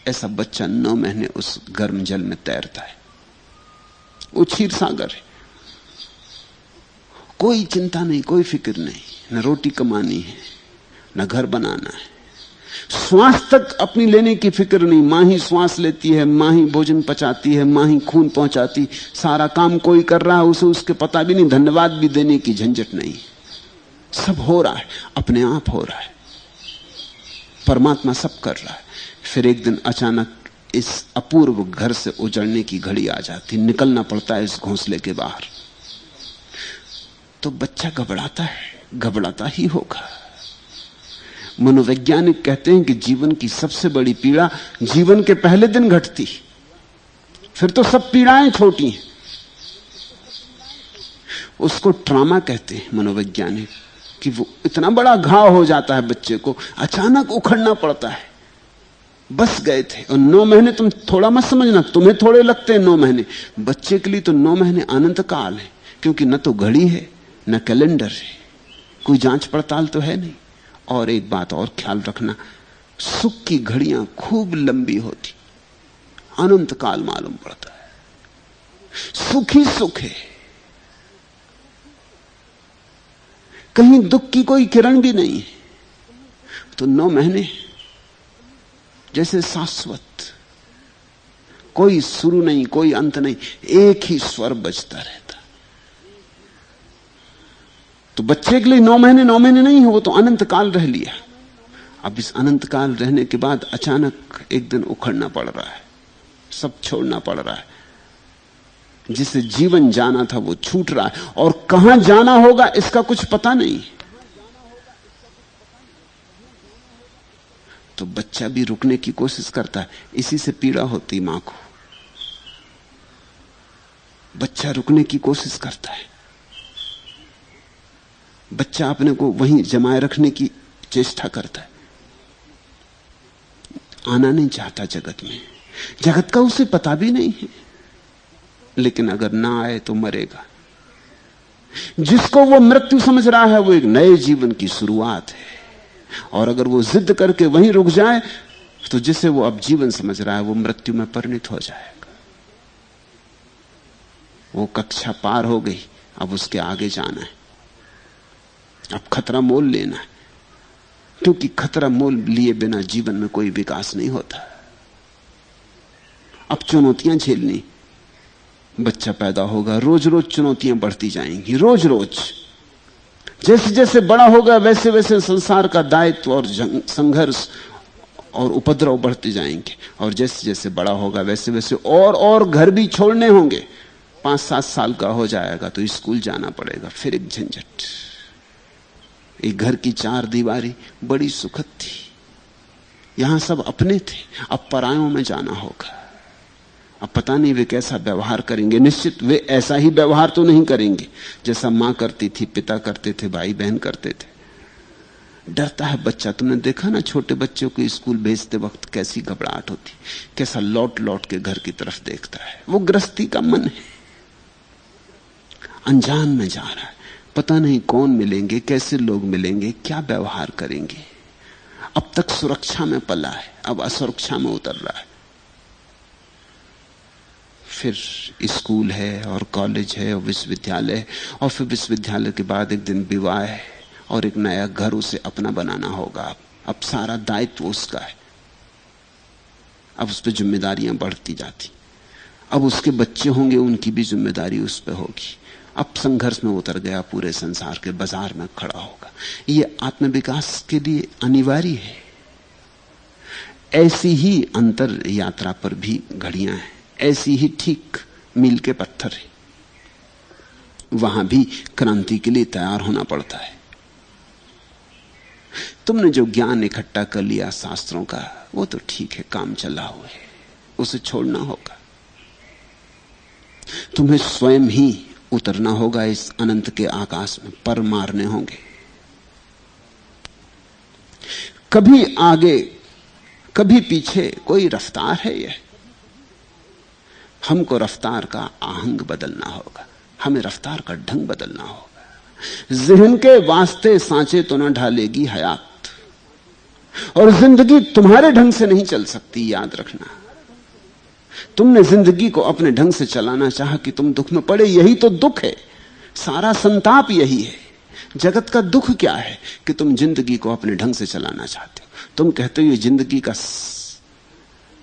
ऐसा बच्चा 9 महीने उस गर्म जल में तैरता है। वो क्षीर सागर है। कोई चिंता नहीं, कोई फिक्र नहीं, न रोटी कमानी है, न घर बनाना है। श्वास तक अपनी लेने की फिक्र नहीं। मां ही श्वास लेती है, मां ही भोजन पचाती है, मां ही खून पहुंचाती। सारा काम कोई कर रहा है, उसे उसके पता भी नहीं, धन्यवाद भी देने की झंझट नहीं। सब हो रहा है, अपने आप हो रहा है। परमात्मा सब कर रहा है। फिर एक दिन अचानक इस अपूर्व घर से उजड़ने की घड़ी आ जाती, निकलना पड़ता है इस घोंसले के बाहर। तो बच्चा घबराता है, घबराता ही होगा। मनोवैज्ञानिक कहते हैं कि जीवन की सबसे बड़ी पीड़ा जीवन के पहले दिन घटती, फिर तो सब पीड़ाएं छोटी हैं। उसको ट्रॉमा कहते हैं मनोवैज्ञानिक, कि वो इतना बड़ा घाव हो जाता है बच्चे को, अचानक उखड़ना पड़ता है। बस गए थे, और 9 महीने तुम थोड़ा मत समझना, तुम्हें थोड़े लगते हैं 9 महीने, बच्चे के लिए तो 9 महीने अनंत काल है। क्योंकि न तो घड़ी है न कैलेंडर है, कोई जांच पड़ताल तो है नहीं। और एक बात और ख्याल रखना, सुख की घड़ियां खूब लंबी होती, अनंत काल मालूम पड़ता है। सुख ही सुख है, कहीं दुख की कोई किरण भी नहीं है। तो 9 महीने जैसे शाश्वत, कोई शुरू नहीं, कोई अंत नहीं, एक ही स्वर बजता रहता। तो बच्चे के लिए 9 महीने 9 महीने नहीं है, वो तो अनंत काल रह लिया। अब इस अनंत काल रहने के बाद अचानक एक दिन उखड़ना पड़ रहा है, सब छोड़ना पड़ रहा है। जिसे जीवन जाना था वो छूट रहा है, और कहां जाना होगा इसका कुछ पता नहीं। तो बच्चा भी रुकने की कोशिश करता है, इसी से पीड़ा होती मां को। बच्चा रुकने की कोशिश करता है, बच्चा अपने को वहीं जमाए रखने की चेष्टा करता है, आना नहीं चाहता जगत में। जगत का उसे पता भी नहीं है, लेकिन अगर ना आए तो मरेगा। जिसको वो मृत्यु समझ रहा है वो एक नए जीवन की शुरुआत है, और अगर वो जिद करके वहीं रुक जाए तो जिसे वो अब जीवन समझ रहा है वो मृत्यु में परिणित हो जाएगा। वो कक्षा पार हो गई, अब उसके आगे जाना है, अब खतरा मोल लेना है। क्योंकि खतरा मोल लिए बिना जीवन में कोई विकास नहीं होता। अब चुनौतियां झेलनी, बच्चा पैदा होगा, रोज रोज चुनौतियां बढ़ती जाएंगी, रोज रोज। जैसे जैसे बड़ा होगा वैसे वैसे संसार का दायित्व और संघर्ष और उपद्रव बढ़ते जाएंगे, और जैसे जैसे बड़ा होगा वैसे वैसे और घर भी छोड़ने होंगे। 5-7 साल का हो जाएगा तो स्कूल जाना पड़ेगा, फिर एक झंझट। एक घर की 4 दीवारी बड़ी सुखद थी, यहां सब अपने थे, अब परायों में जाना होगा। अब पता नहीं वे कैसा व्यवहार करेंगे। निश्चित वे ऐसा ही व्यवहार तो नहीं करेंगे जैसा मां करती थी, पिता करते थे, भाई बहन करते थे। डरता है बच्चा। तुमने देखा ना छोटे बच्चों को स्कूल भेजते वक्त कैसी घबराहट होती, कैसा लौट लौट के घर की तरफ देखता है। वो गृहस्थी का मन है, अनजान में जा रहा है, पता नहीं कौन मिलेंगे, कैसे लोग मिलेंगे, क्या व्यवहार करेंगे। अब तक सुरक्षा में पला है, अब असुरक्षा में उतर रहा है। फिर स्कूल है और कॉलेज है और विश्वविद्यालय है, और फिर विश्वविद्यालय के बाद एक दिन विवाह है और एक नया घर उसे अपना बनाना होगा। अब सारा दायित्व उसका है, अब उस पर जिम्मेदारियां बढ़ती जाती। अब उसके बच्चे होंगे, उनकी भी जिम्मेदारी उस पर होगी। अब संघर्ष में उतर गया, पूरे संसार के बाजार में खड़ा होगा। ये आत्मविकास के लिए अनिवार्य है। ऐसी ही अंतर यात्रा पर भी घड़ियां हैं, ऐसी ही ठीक मील के पत्थर है, वहां भी क्रांति के लिए तैयार होना पड़ता है। तुमने जो ज्ञान इकट्ठा कर लिया शास्त्रों का, वो तो ठीक है, काम चला हुआ है, उसे छोड़ना होगा। तुम्हें स्वयं ही उतरना होगा इस अनंत के आकाश में, पर मारने होंगे। कभी आगे कभी पीछे, कोई रफ्तार है यह। हमको रफ्तार का आहंग बदलना होगा, हमें रफ्तार का ढंग बदलना होगा। ज़हन के वास्ते सांचे तो न ढालेगी हयात, और जिंदगी तुम्हारे ढंग से नहीं चल सकती, याद रखना। तुमने जिंदगी को अपने ढंग से चलाना चाहा कि तुम दुख में पड़े, यही तो दुख है, सारा संताप यही है। जगत का दुख क्या है कि तुम जिंदगी को अपने ढंग से चलाना चाहते हो। तुम कहते हो ये जिंदगी का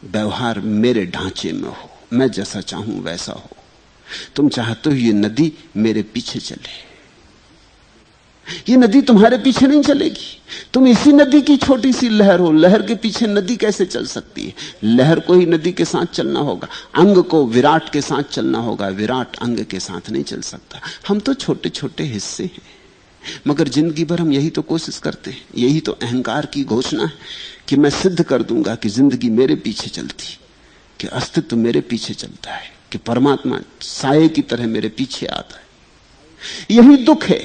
व्यवहार मेरे ढांचे में हो, मैं जैसा चाहूं वैसा हो। तुम चाहते हो ये नदी मेरे पीछे चले, ये नदी तुम्हारे पीछे नहीं चलेगी। तुम इसी नदी की छोटी सी लहर हो, लहर के पीछे नदी कैसे चल सकती है? लहर को ही नदी के साथ चलना होगा, अंग को विराट के साथ चलना होगा, विराट अंग के साथ नहीं चल सकता। हम तो छोटे छोटे हिस्से हैं, मगर जिंदगी भर हम यही तो कोशिश करते हैं, यही तो अहंकार की घोषणा है कि मैं सिद्ध कर दूंगा कि जिंदगी मेरे पीछे चलती, कि अस्तित्व मेरे पीछे चलता है, कि परमात्मा साये की तरह मेरे पीछे आता है। यही दुख है।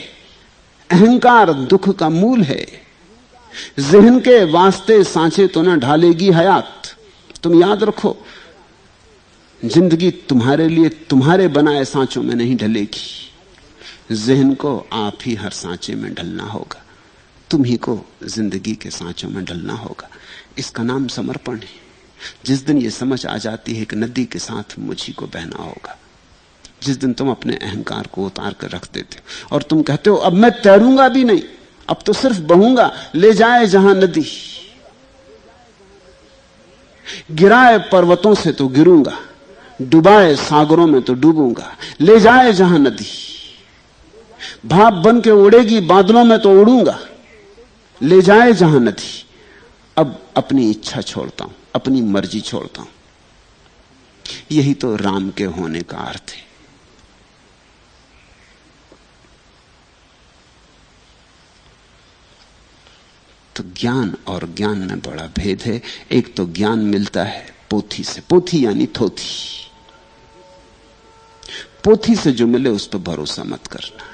अहंकार दुख का मूल है। जहन के वास्ते सांचे तो न ढालेगी हयात। तुम याद रखो, जिंदगी तुम्हारे लिए तुम्हारे बनाए सांचों में नहीं ढलेगी। जहन को आप ही हर सांचे में ढलना होगा, तुम ही को जिंदगी के सांचों में ढलना होगा। इसका नाम समर्पण है। जिस दिन यह समझ आ जाती है कि नदी के साथ मुझी को बहना होगा, जिस दिन तुम अपने अहंकार को उतार कर रख देते हो और तुम कहते हो अब मैं तैरूंगा भी नहीं, अब तो सिर्फ बहूंगा, ले जाए जहां नदी, गिराए पर्वतों से तो गिरूंगा, डुबाए सागरों में तो डूबूंगा, ले जाए जहां नदी, भाप बन के उड़ेगी बादलों में तो उड़ूंगा, ले जाए जहां नदी। अब अपनी इच्छा छोड़ता हूं, अपनी मर्जी छोड़ता हूं। यही तो राम के होने का अर्थ है। तो ज्ञान और ज्ञान में बड़ा भेद है। एक तो ज्ञान मिलता है पोथी से, पोथी यानी थोथी। पोथी से जो मिले उस पर भरोसा मत करना।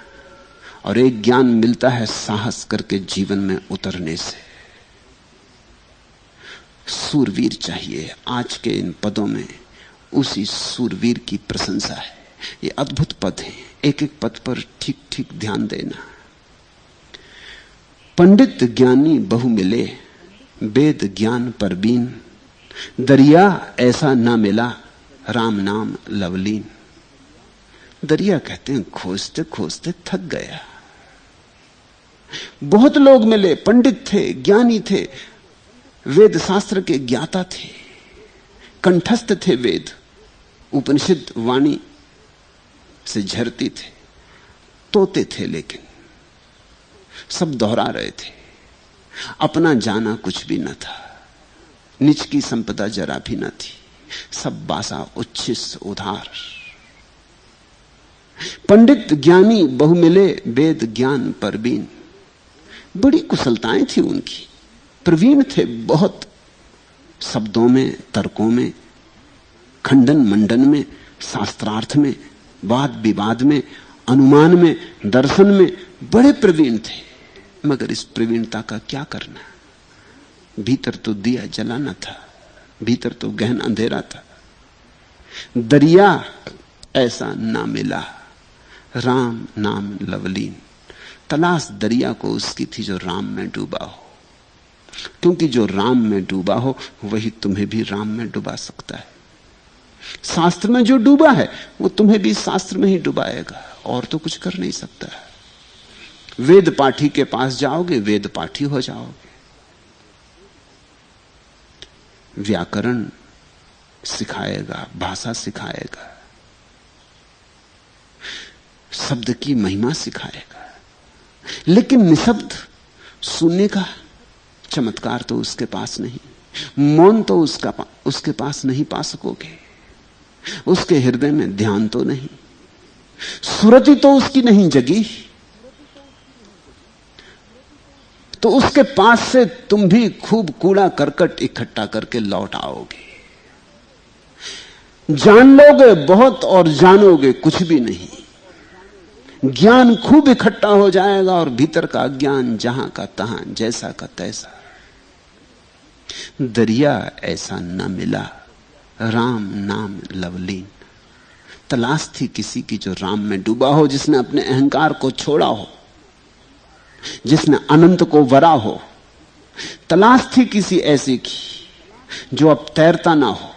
और एक ज्ञान मिलता है साहस करके जीवन में उतरने से। सूरवीर चाहिए। आज के इन पदों में उसी सूरवीर की प्रशंसा है। ये अद्भुत पद हैं, एक एक पद पर ठीक ठीक ध्यान देना। पंडित ज्ञानी बहु मिले, वेद ज्ञान परबीन, दरिया ऐसा ना मिला, राम नाम लवलीन। दरिया कहते हैं खोजते खोजते थक गया। बहुत लोग मिले, पंडित थे, ज्ञानी थे, वेद शास्त्र के ज्ञाता थे, कंठस्थ थे वेद, उपनिषद वाणी से झरती थे, तोते थे, लेकिन सब दोहरा रहे थे। अपना जाना कुछ भी न था, निज की संपदा जरा भी न थी, सब बासा उच्छिष्ट उधार। पंडित ज्ञानी बहु मिले, वेद ज्ञान परबीन। बड़ी कुशलताएं थी उनकी, प्रवीण थे बहुत, शब्दों में, तर्कों में, खंडन मंडन में, शास्त्रार्थ में, वाद विवाद में, अनुमान में, दर्शन में बड़े प्रवीण थे। मगर इस प्रवीणता का क्या करना? भीतर तो दिया जला न था, भीतर तो गहन अंधेरा था। दरिया ऐसा ना मिला, राम नाम लवलीन। तलाश दरिया को उसकी थी जो राम में डूबा हो, क्योंकि जो राम में डूबा हो वही तुम्हें भी राम में डुबा सकता है। शास्त्र में जो डूबा है वो तुम्हें भी शास्त्र में ही डुबाएगा, और तो कुछ कर नहीं सकता है। वेद पाठी के पास जाओगे, वेद पाठी हो जाओगे। व्याकरण सिखाएगा, भाषा सिखाएगा, शब्द की महिमा सिखाएगा, लेकिन निशब्द सुनने का चमत्कार तो उसके पास नहीं। मौन तो उसके पास नहीं पा सकोगे। उसके हृदय में ध्यान तो नहीं, सुरति तो उसकी नहीं जगी, तो उसके पास से तुम भी खूब कूड़ा करकट इकट्ठा करके लौट आओगे। जान लोगे बहुत और जानोगे कुछ भी नहीं। ज्ञान खूब इकट्ठा हो जाएगा और भीतर का ज्ञान जहां का तहां, जैसा का तैसा। दरिया ऐसा न मिला, राम नाम लवलीन। तलाश थी किसी की जो राम में डूबा हो, जिसने अपने अहंकार को छोड़ा हो, जिसने अनंत को वरा हो। तलाश थी किसी ऐसे की जो अब तैरता ना हो।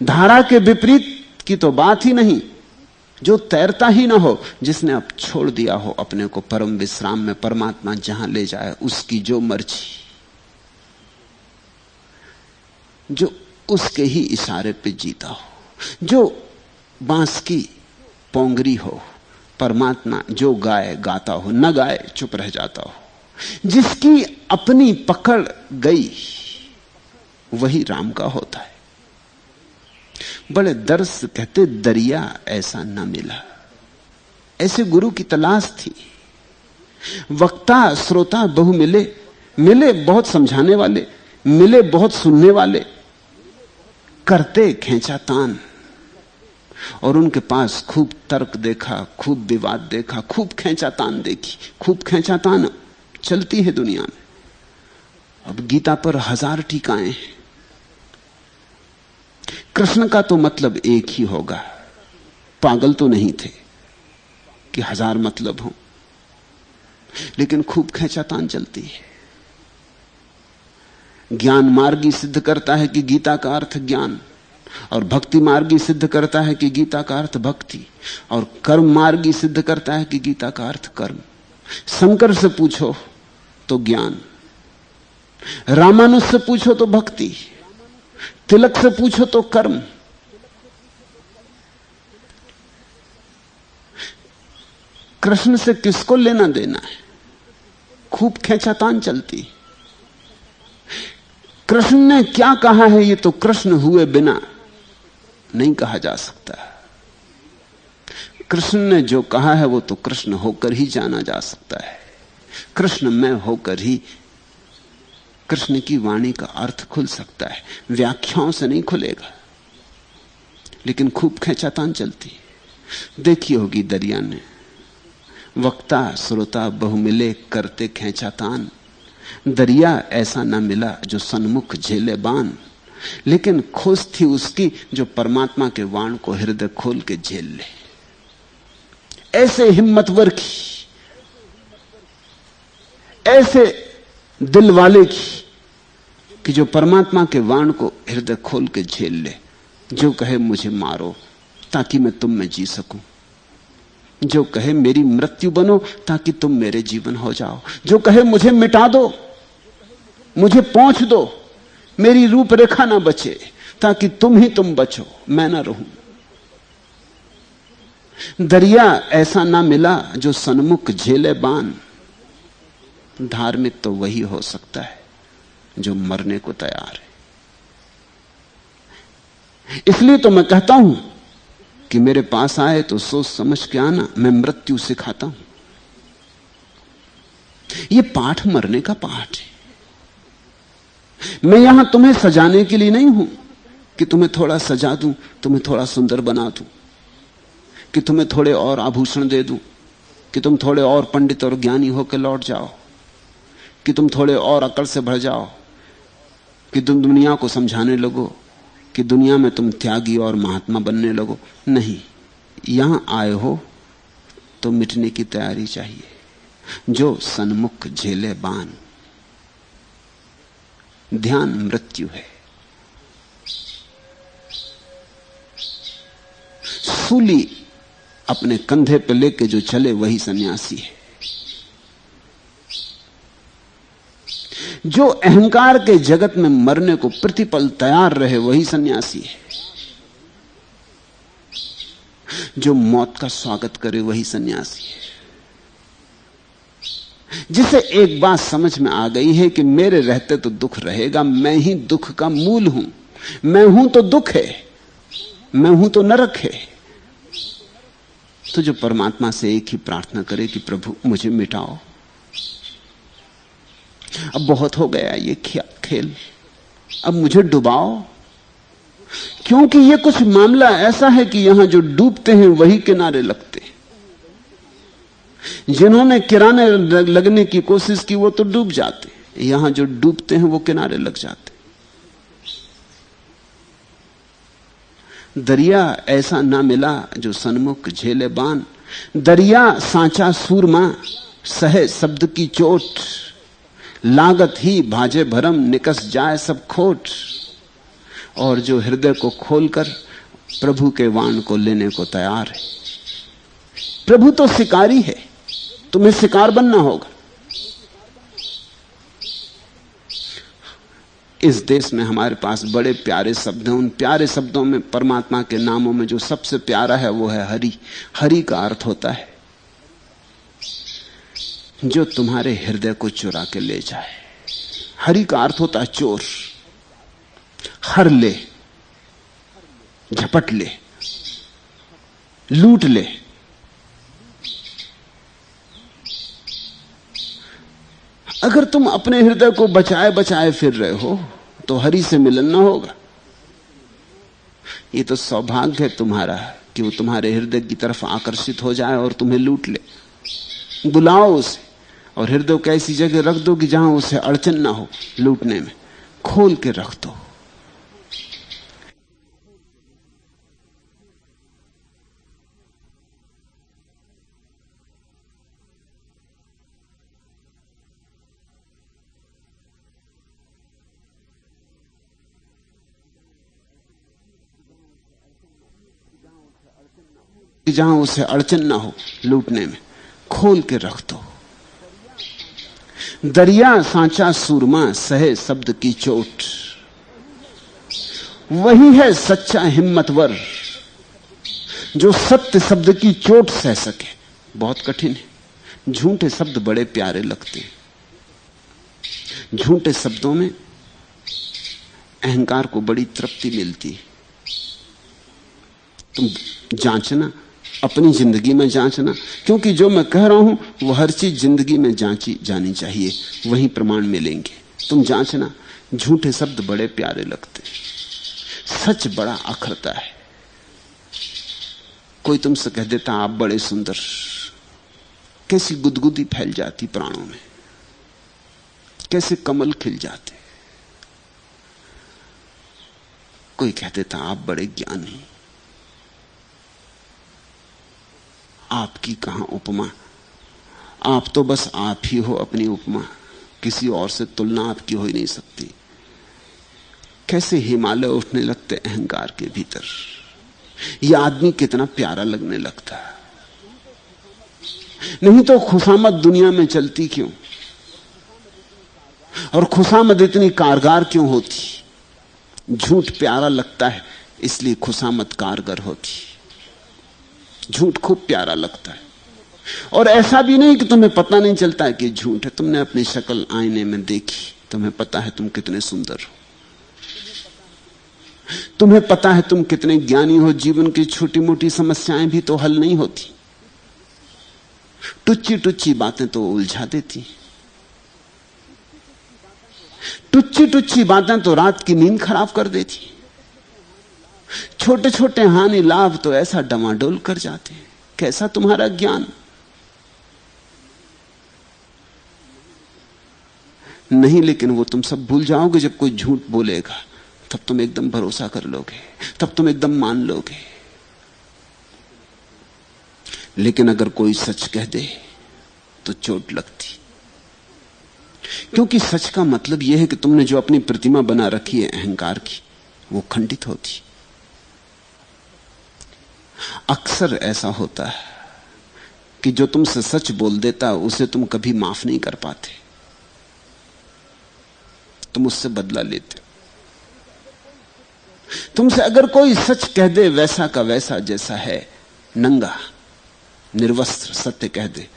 धारा के विपरीत की तो बात ही नहीं, जो तैरता ही ना हो, जिसने अब छोड़ दिया हो अपने को परम विश्राम में। परमात्मा जहां ले जाए उसकी जो मर्जी, जो उसके ही इशारे पे जीता हो, जो बांस की पोंगरी हो, परमात्मा जो गाए गाता हो, न गाए चुप रह जाता हो। जिसकी अपनी पकड़ गई वही राम का होता है। बड़े दर्द से कहते, दरिया ऐसा न मिला। ऐसे गुरु की तलाश थी। वक्ता श्रोता बहु मिले, मिले बहुत समझाने वाले, मिले बहुत सुनने वाले, करते खींचातान। और उनके पास खूब तर्क देखा, खूब विवाद देखा, खूब खींचातान देखी। खूब खींचातान चलती है दुनिया में। अब गीता पर 1000 टीकाएं हैं। कृष्ण का तो मतलब एक ही होगा। पागल तो नहीं थे कि 1000 मतलब हो, लेकिन खूब खींचातान चलती है। ज्ञान मार्गी सिद्ध करता है कि गीता का अर्थ ज्ञान, और भक्ति मार्गी सिद्ध करता है कि गीता का अर्थ भक्ति, और कर्म मार्गी सिद्ध करता है कि गीता का अर्थ कर्म। शंकर से पूछो तो ज्ञान, रामानुज से पूछो तो भक्ति, तिलक से पूछो तो कर्म। कृष्ण से किसको लेना देना है? खूब खींचातान चलती। कृष्ण ने क्या कहा है, ये तो कृष्ण हुए बिना नहीं कहा जा सकता। कृष्ण ने जो कहा है वो तो कृष्ण होकर ही जाना जा सकता है। कृष्ण में होकर ही कृष्ण की वाणी का अर्थ खुल सकता है, व्याख्याओं से नहीं खुलेगा। लेकिन खूब खींचातान चलती। देखी होगी दरिया ने, वक्ता श्रोता बहु मिले, करते खींचातान। दरिया ऐसा ना मिला जो सन्मुख झेले बान। लेकिन खोज थी उसकी जो परमात्मा के वाण को हृदय खोल के झेल ले। ऐसे हिम्मतवर की, ऐसे दिल वाले की कि जो परमात्मा के वाण को हृदय खोल के झेल ले। जो कहे मुझे मारो ताकि मैं तुम में जी सकूं, जो कहे मेरी मृत्यु बनो ताकि तुम मेरे जीवन हो जाओ, जो कहे मुझे मिटा दो, मुझे पोंछ दो, मेरी रूपरेखा ना बचे ताकि तुम ही तुम बचो, मैं ना रहूं। दरिया ऐसा ना मिला जो सन्मुख झेले बान। धार्मिक तो वही हो सकता है जो मरने को तैयार है। इसलिए तो मैं कहता हूं कि मेरे पास आए तो सोच समझ के आना, मैं मृत्यु सिखाता हूं। यह पाठ मरने का पाठ है। मैं यहां तुम्हें सजाने के लिए नहीं हूं कि तुम्हें थोड़ा सजा दूं, तुम्हें थोड़ा सुंदर बना दूं, कि तुम्हें थोड़े और आभूषण दे दूं, कि तुम थोड़े और पंडित और ज्ञानी होकर लौट जाओ, कि तुम थोड़े और अकल से भर जाओ, कि तुम दुनिया को समझाने लगो, कि दुनिया में तुम त्यागी और महात्मा बनने लगो। नहीं, यहां आए हो तो मिटने की तैयारी चाहिए। जो सन्मुख झेले बान। ध्यान मृत्यु है। सूली अपने कंधे पे लेके जो चले वही सन्यासी है। जो अहंकार के जगत में मरने को प्रतिपल तैयार रहे वही सन्यासी है। जो मौत का स्वागत करे वही सन्यासी है। जिसे एक बात समझ में आ गई है कि मेरे रहते तो दुख रहेगा, मैं ही दुख का मूल हूं, मैं हूं तो दुख है, मैं हूं तो नरक है, तो जो परमात्मा से एक ही प्रार्थना करे कि प्रभु मुझे मिटाओ, अब बहुत हो गया ये खेल, अब मुझे डुबाओ। क्योंकि ये कुछ मामला ऐसा है कि यहां जो डूबते हैं वही किनारे लगते हैं। जिन्होंने किनारे लगने की कोशिश की वो तो डूब जाते, यहां जो डूबते हैं वो किनारे लग जाते। दरिया ऐसा ना मिला जो सन्मुख झेले बान। दरिया सांचा सूरमा सहे शब्द की चोट, लागत ही भाजे भरम निकस जाए सब खोट। और जो हृदय को खोलकर प्रभु के वाण को लेने को तैयार है। प्रभु तो शिकारी है, तुम्हें शिकार बनना होगा। इस देश में हमारे पास बड़े प्यारे शब्द हैं। उन प्यारे शब्दों में परमात्मा के नामों में जो सबसे प्यारा है वो है हरि। हरि का अर्थ होता है जो तुम्हारे हृदय को चुरा के ले जाए। हरि का अर्थ होता है चोर। हर ले, झपट ले, लूट ले। अगर तुम अपने हृदय को बचाए बचाए फिर रहे हो तो हरि से मिलन ना होगा। ये तो सौभाग्य है तुम्हारा कि वो तुम्हारे हृदय की तरफ आकर्षित हो जाए और तुम्हें लूट ले। बुलाओ उसे और हृदय को ऐसी जगह रख दो कि जहां उसे अड़चन ना हो लूटने में। खोल के रख दो। जहां उसे अड़चन ना हो लूटने में, खोल के रख दो। दरिया सांचा सूरमा सहे शब्द की चोट, वही है सच्चा हिम्मतवर जो सत्य शब्द की चोट सह सके। बहुत कठिन है। झूठे शब्द बड़े प्यारे लगते हैं। झूठे शब्दों में अहंकार को बड़ी तृप्ति मिलती है। तुम जांचना, अपनी जिंदगी में जांचना, क्योंकि जो मैं कह रहा हूं वो हर चीज जिंदगी में जांची जानी चाहिए, वहीं प्रमाण मिलेंगे। तुम जांचना। झूठे शब्द बड़े प्यारे लगते हैं, सच बड़ा अखरता है। कोई तुमसे कह देता आप बड़े सुंदर, कैसी गुदगुदी फैल जाती प्राणों में, कैसे कमल खिल जाते। कोई कह देता आप बड़े ज्ञानी, आपकी कहां उपमा, आप तो बस आप ही हो अपनी उपमा, किसी और से तुलना आपकी हो ही नहीं सकती। कैसे हिमालय उठने लगते अहंकार के भीतर। यह आदमी कितना प्यारा लगने लगता है। नहीं तो खुशामद दुनिया में चलती क्यों, और खुशामद इतनी कारगर क्यों होती। झूठ प्यारा लगता है इसलिए खुशामद कारगर होती। झूठ खूब प्यारा लगता है, और ऐसा भी नहीं कि तुम्हें पता नहीं चलता है कि झूठ है। तुमने अपनी शक्ल आईने में देखी, तुम्हें पता है तुम कितने सुंदर हो, तुम्हें पता है तुम कितने ज्ञानी हो। जीवन की छोटी मोटी समस्याएं भी तो हल नहीं होती, टुच्ची टुच्ची बातें तो उलझा देती, टुच्ची टुच्ची बातें तो रात की नींद खराब कर देती, छोटे छोटे हानि लाभ तो ऐसा डमाडोल कर जाते हैं। कैसा तुम्हारा ज्ञान। नहीं, लेकिन वो तुम सब भूल जाओगे जब कोई झूठ बोलेगा, तब तुम एकदम भरोसा कर लोगे, तब तुम एकदम मान लोगे। लेकिन अगर कोई सच कह दे तो चोट लगती, क्योंकि सच का मतलब यह है कि तुमने जो अपनी प्रतिमा बना रखी है अहंकार की, वो खंडित होती। अक्सर ऐसा होता है कि जो तुमसे सच बोल देता उसे तुम कभी माफ नहीं कर पाते, तुम उससे बदला लेते। तुमसे अगर कोई सच कह दे वैसा का वैसा जैसा है, नंगा निर्वस्त्र सत्य कह दे,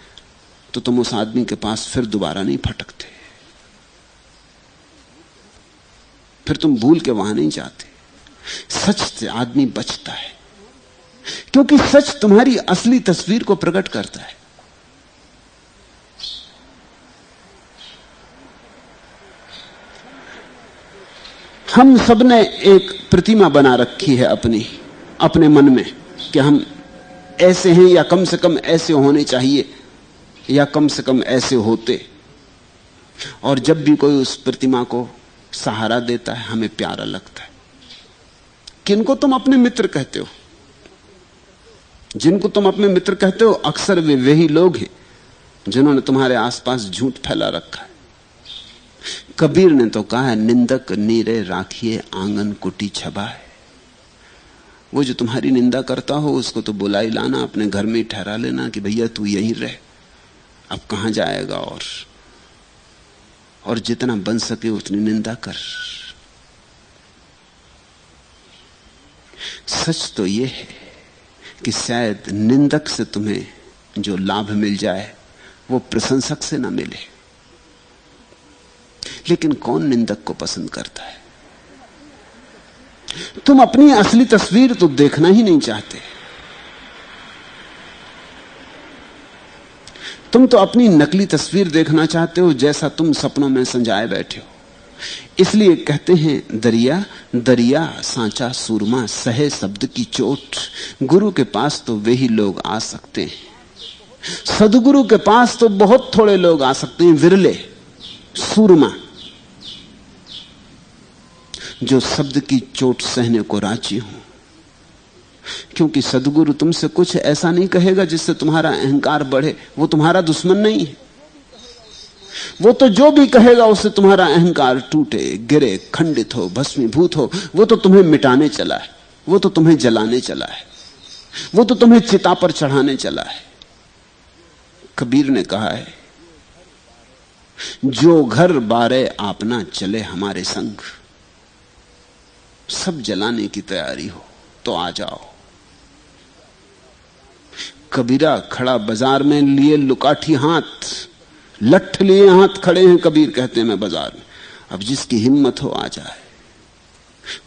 तो तुम उस आदमी के पास फिर दोबारा नहीं फटकते, फिर तुम भूल के वहां नहीं जाते। सच से आदमी बचता है, क्योंकि सच तुम्हारी असली तस्वीर को प्रकट करता है। हम सबने एक प्रतिमा बना रखी है अपने मन में कि हम ऐसे हैं, या कम से कम ऐसे होने चाहिए, या कम से कम ऐसे होते। और जब भी कोई उस प्रतिमा को सहारा देता है हमें प्यारा लगता है। किनको तुम अपने मित्र कहते हो? जिनको तुम अपने मित्र कहते हो अक्सर वे वही लोग हैं जिन्होंने तुम्हारे आसपास झूठ फैला रखा है। कबीर ने तो कहा है, निंदक नीरे राखिए आंगन कुटी छबा है। वो जो तुम्हारी निंदा करता हो उसको तो बुलाई लाना, अपने घर में ठहरा लेना कि भैया तू यहीं रह, अब कहां जाएगा। और जितना बन सके उतनी निंदा कर। सच तो यह है कि शायद निंदक से तुम्हें जो लाभ मिल जाए वो प्रशंसक से ना मिले। लेकिन कौन निंदक को पसंद करता है? तुम अपनी असली तस्वीर तो देखना ही नहीं चाहते। तुम तो अपनी नकली तस्वीर देखना चाहते हो, जैसा तुम सपनों में संजाए बैठे हो। इसलिए कहते हैं दरिया दरिया सांचा सूरमा सहे शब्द की चोट। गुरु के पास तो वे ही लोग आ सकते हैं, सदगुरु के पास तो बहुत थोड़े लोग आ सकते हैं, विरले सूरमा, जो शब्द की चोट सहने को राजी हो। क्योंकि सदगुरु तुमसे कुछ ऐसा नहीं कहेगा जिससे तुम्हारा अहंकार बढ़े। वो तुम्हारा दुश्मन नहीं है। वो तो जो भी कहेगा उससे तुम्हारा अहंकार टूटे, गिरे, खंडित हो, भस्मीभूत हो। वो तो तुम्हें मिटाने चला है, वो तो तुम्हें जलाने चला है, वो तो तुम्हें चिता पर चढ़ाने चला है। कबीर ने कहा है, जो घर बारे आपना चले हमारे संग। सब जलाने की तैयारी हो तो आ जाओ। कबीरा खड़ा बाजार में लिए लुकाठी हाथ, लठ लिए हाथ खड़े हैं। कबीर कहते हैं मैं बाजार में, अब जिसकी हिम्मत हो आ जाए।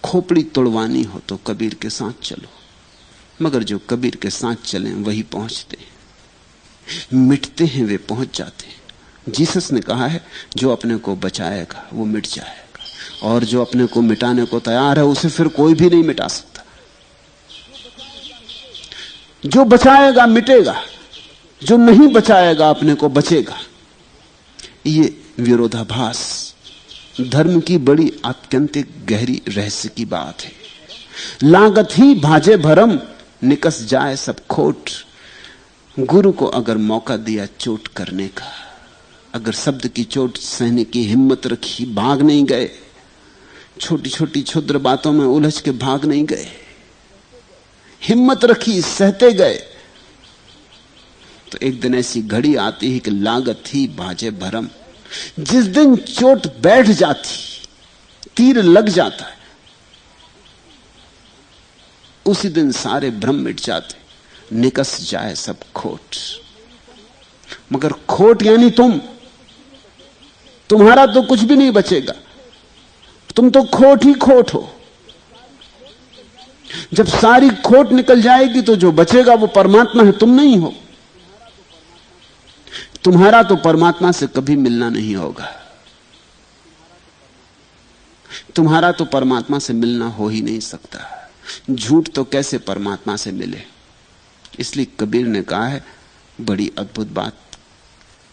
खोपड़ी तोड़वानी हो तो कबीर के साथ चलो। मगर जो कबीर के साथ चलें वही पहुंचते हैं, मिटते हैं वे पहुंच जाते हैं। जीसस ने कहा है, जो अपने को बचाएगा वो मिट जाएगा, और जो अपने को मिटाने को तैयार है उसे फिर कोई भी नहीं मिटा सकता। जो बचाएगा मिटेगा, जो नहीं बचाएगा अपने को बचेगा। ये विरोधाभास धर्म की बड़ी आत्यंतिक गहरी रहस्य की बात है। लागत ही भाजे भरम, निकस जाए सब खोट। गुरु को अगर मौका दिया चोट करने का, अगर शब्द की चोट सहने की हिम्मत रखी, भाग नहीं गए, छोटी छोटी क्षुद्र बातों में उलझ के भाग नहीं गए, हिम्मत रखी, सहते गए, तो एक दिन ऐसी घड़ी आती है कि लागत ही भाजे भरम। जिस दिन चोट बैठ जाती, तीर लग जाता है, उसी दिन सारे भ्रम मिट जाते, निकस जाए सब खोट। मगर खोट यानी तुम्हारा तो कुछ भी नहीं बचेगा। तुम तो खोट ही खोट हो। जब सारी खोट निकल जाएगी तो जो बचेगा वो परमात्मा है, तुम नहीं हो। तुम्हारा तो परमात्मा से कभी मिलना नहीं होगा। तुम्हारा तो परमात्मा से मिलना हो ही नहीं सकता। झूठ तो कैसे परमात्मा से मिले। इसलिए कबीर ने कहा है बड़ी अद्भुत बात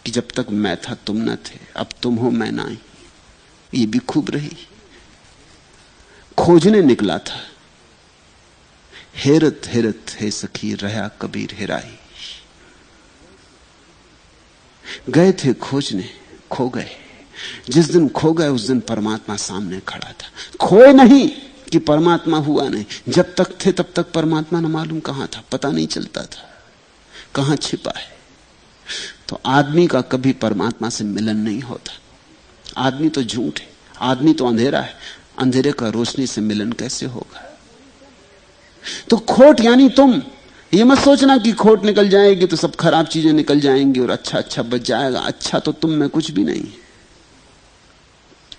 कि जब तक मैं था तुम न थे, अब तुम हो मैं ना। ये भी खूब रही। खोजने निकला था, हेरत हेरत हे सखी रहा कबीर हेराई। गए थे खोजने, खो गए। जिस दिन खो गए उस दिन परमात्मा सामने खड़ा था। खोए नहीं कि परमात्मा हुआ नहीं। जब तक थे तब तक परमात्मा न मालूम कहां था, पता नहीं चलता था कहां छिपा है। तो आदमी का कभी परमात्मा से मिलन नहीं होता। आदमी तो झूठ है, आदमी तो अंधेरा है। अंधेरे का रोशनी से मिलन कैसे होगा? तो खोट यानी तुम। ये मत सोचना कि खोट निकल जाएगी तो सब खराब चीजें निकल जाएंगी और अच्छा अच्छा बच जाएगा। अच्छा तो तुम में कुछ भी नहीं है।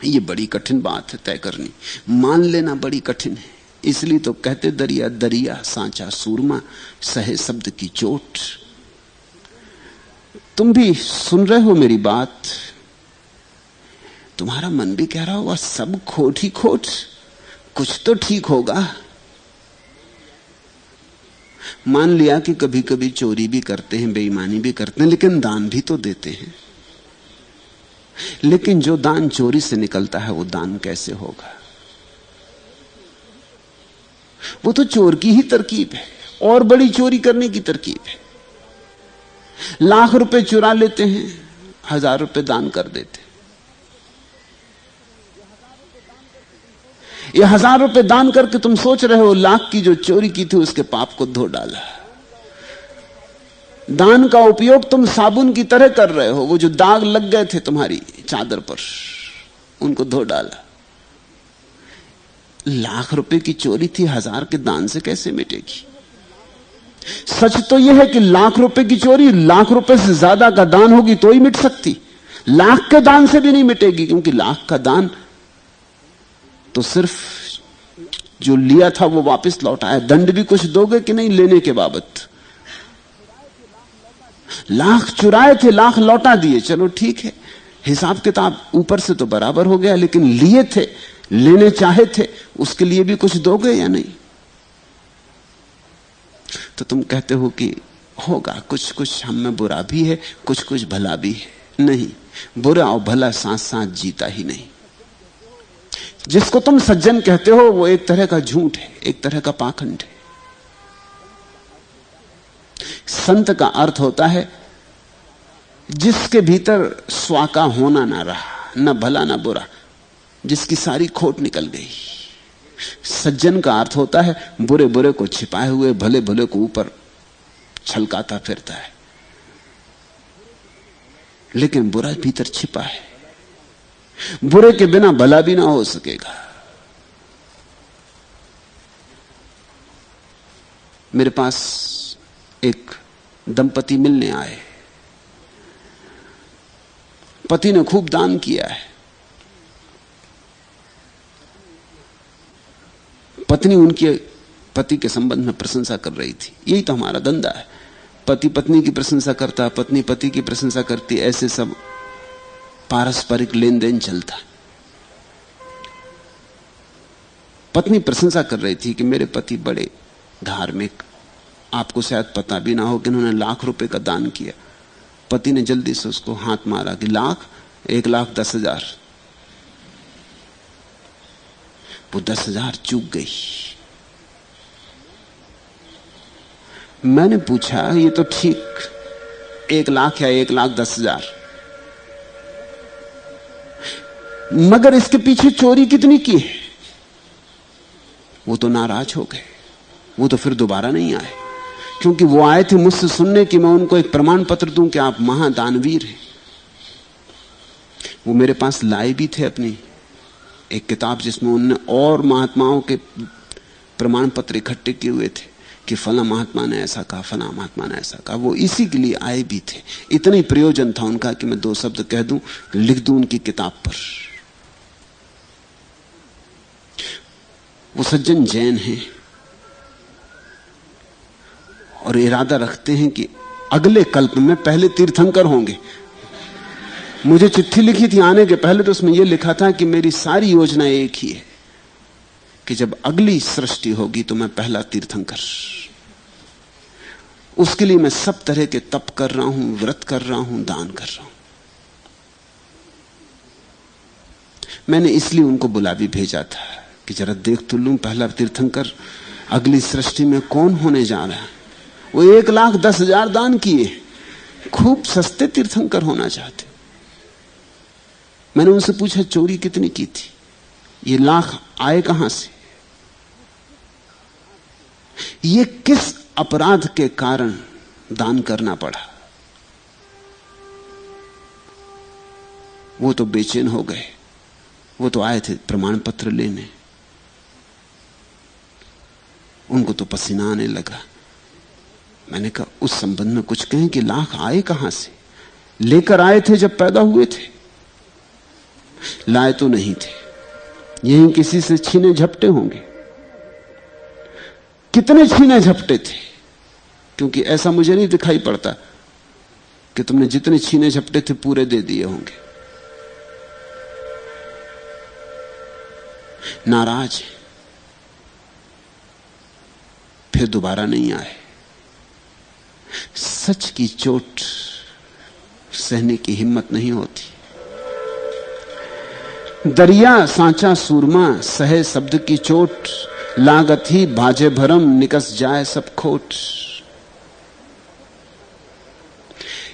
ये बड़ी कठिन बात है तय करनी, मान लेना बड़ी कठिन है। इसलिए तो कहते दरिया दरिया सांचा सूरमा सहे शब्द की चोट। तुम भी सुन रहे हो मेरी बात, तुम्हारा मन भी कह रहा होगा सब खोट ही खोट, कुछ तो ठीक होगा। मान लिया कि कभी कभी चोरी भी करते हैं, बेईमानी भी करते हैं, लेकिन दान भी तो देते हैं। लेकिन जो दान चोरी से निकलता है वो दान कैसे होगा? वो तो चोर की ही तरकीब है, और बड़ी चोरी करने की तरकीब है। लाख रुपए चुरा लेते हैं, 1000 रुपए दान कर देते। ये 1000 रुपए दान करके तुम सोच रहे हो लाख की जो चोरी की थी उसके पाप को धो डाला। दान का उपयोग तुम साबुन की तरह कर रहे हो। वो जो दाग लग गए थे तुम्हारी चादर पर, उनको धो डाला। लाख रुपए की चोरी थी, 1000 के दान से कैसे मिटेगी? सच तो यह है कि लाख रुपए की चोरी लाख रुपए से ज्यादा का दान होगी तो ही मिट सकती, लाख के दान से भी नहीं मिटेगी, क्योंकि लाख का दान तो सिर्फ जो लिया था वो वापस लौटाया। दंड भी कुछ दोगे कि नहीं लेने के बाबत? लाख चुराए थे, लाख लौटा दिए, चलो ठीक है, हिसाब किताब ऊपर से तो बराबर हो गया, लेकिन लिए थे, लेने चाहे थे, उसके लिए भी कुछ दोगे या नहीं? तो तुम कहते हो कि होगा कुछ कुछ हम में बुरा भी है, कुछ कुछ भला भी है। नहीं, बुरा और भला साथ साथ जीता ही नहीं। जिसको तुम सज्जन कहते हो वो एक तरह का झूठ है, एक तरह का पाखंड है। संत का अर्थ होता है जिसके भीतर स्वा का होना ना रहा, न भला ना बुरा, जिसकी सारी खोट निकल गई। सज्जन का अर्थ होता है बुरे बुरे को छिपाए हुए भले भले को ऊपर छलकाता फिरता है, लेकिन बुरा भीतर छिपा है। बुरे के बिना भला भी ना हो सकेगा। मेरे पास एक दंपति मिलने आए, पति ने खूब दान किया है, पत्नी उनके पति के संबंध में प्रशंसा कर रही थी। यही तो हमारा धंधा है, पति पत्नी की प्रशंसा करता, पत्नी पति की प्रशंसा करती, ऐसे सब पारस्परिक लेन देन चलता। पत्नी प्रशंसा कर रही थी कि मेरे पति बड़े धार्मिक, आपको शायद पता भी ना हो कि उन्होंने लाख रुपए का दान किया। पति ने जल्दी से उसको हाथ मारा कि लाख, 1,10,000। वो 10,000 चूक गई। मैंने पूछा ये तो ठीक 1 लाख या 1,10,000, मगर इसके पीछे चोरी कितनी की है? वो तो नाराज हो गए, वो तो फिर दोबारा नहीं आए, क्योंकि वो आए थे मुझसे सुनने कि मैं उनको एक प्रमाण पत्र दूं कि आप महादानवीर हैं। वो मेरे पास लाए भी थे अपनी एक किताब जिसमें उन्होंने और महात्माओं के प्रमाण पत्र इकट्ठे किए हुए थे कि फला महात्मा ने ऐसा कहा, फला महात्मा ने ऐसा कहा। वो इसी के लिए आए भी थे। इतना ही प्रयोजन था उनका कि मैं 2 शब्द कह दूं, लिख दूं उनकी किताब पर। वो सज्जन जैन हैं और इरादा रखते हैं कि अगले कल्प में पहले तीर्थंकर होंगे। मुझे चिट्ठी लिखी थी आने के पहले, तो उसमें यह लिखा था कि मेरी सारी योजना एक ही है कि जब अगली सृष्टि होगी तो मैं पहला तीर्थंकर। उसके लिए मैं सब तरह के तप कर रहा हूं, व्रत कर रहा हूं, दान कर रहा हूं। मैंने इसलिए उनको बुला भी भेजा था कि जरा देख तो लूं पहला तीर्थंकर अगली सृष्टि में कौन होने जा रहा है। वो 1,10,000 दान किए, खूब सस्ते तीर्थंकर होना चाहते। मैंने उनसे पूछा चोरी कितनी की थी, ये लाख आए कहां से, ये किस अपराध के कारण दान करना पड़ा। वो तो बेचैन हो गए, वो तो आए थे प्रमाण पत्र लेने, उनको तो पसीना आने लगा। मैंने कहा उस संबंध में कुछ कहें कि लाख आए कहां से, लेकर आए थे जब पैदा हुए थे, लाए तो नहीं थे, यहीं किसी से छीने झपटे होंगे। कितने छीने झपटे थे, क्योंकि ऐसा मुझे नहीं दिखाई पड़ता कि तुमने जितने छीने झपटे थे पूरे दे दिए होंगे। नाराज फिर दोबारा नहीं आए। सच की चोट सहने की हिम्मत नहीं होती। दरिया सांचा सूरमा सहे शब्द की चोट, लागत ही भाजे भरम निकस जाए सब खोट।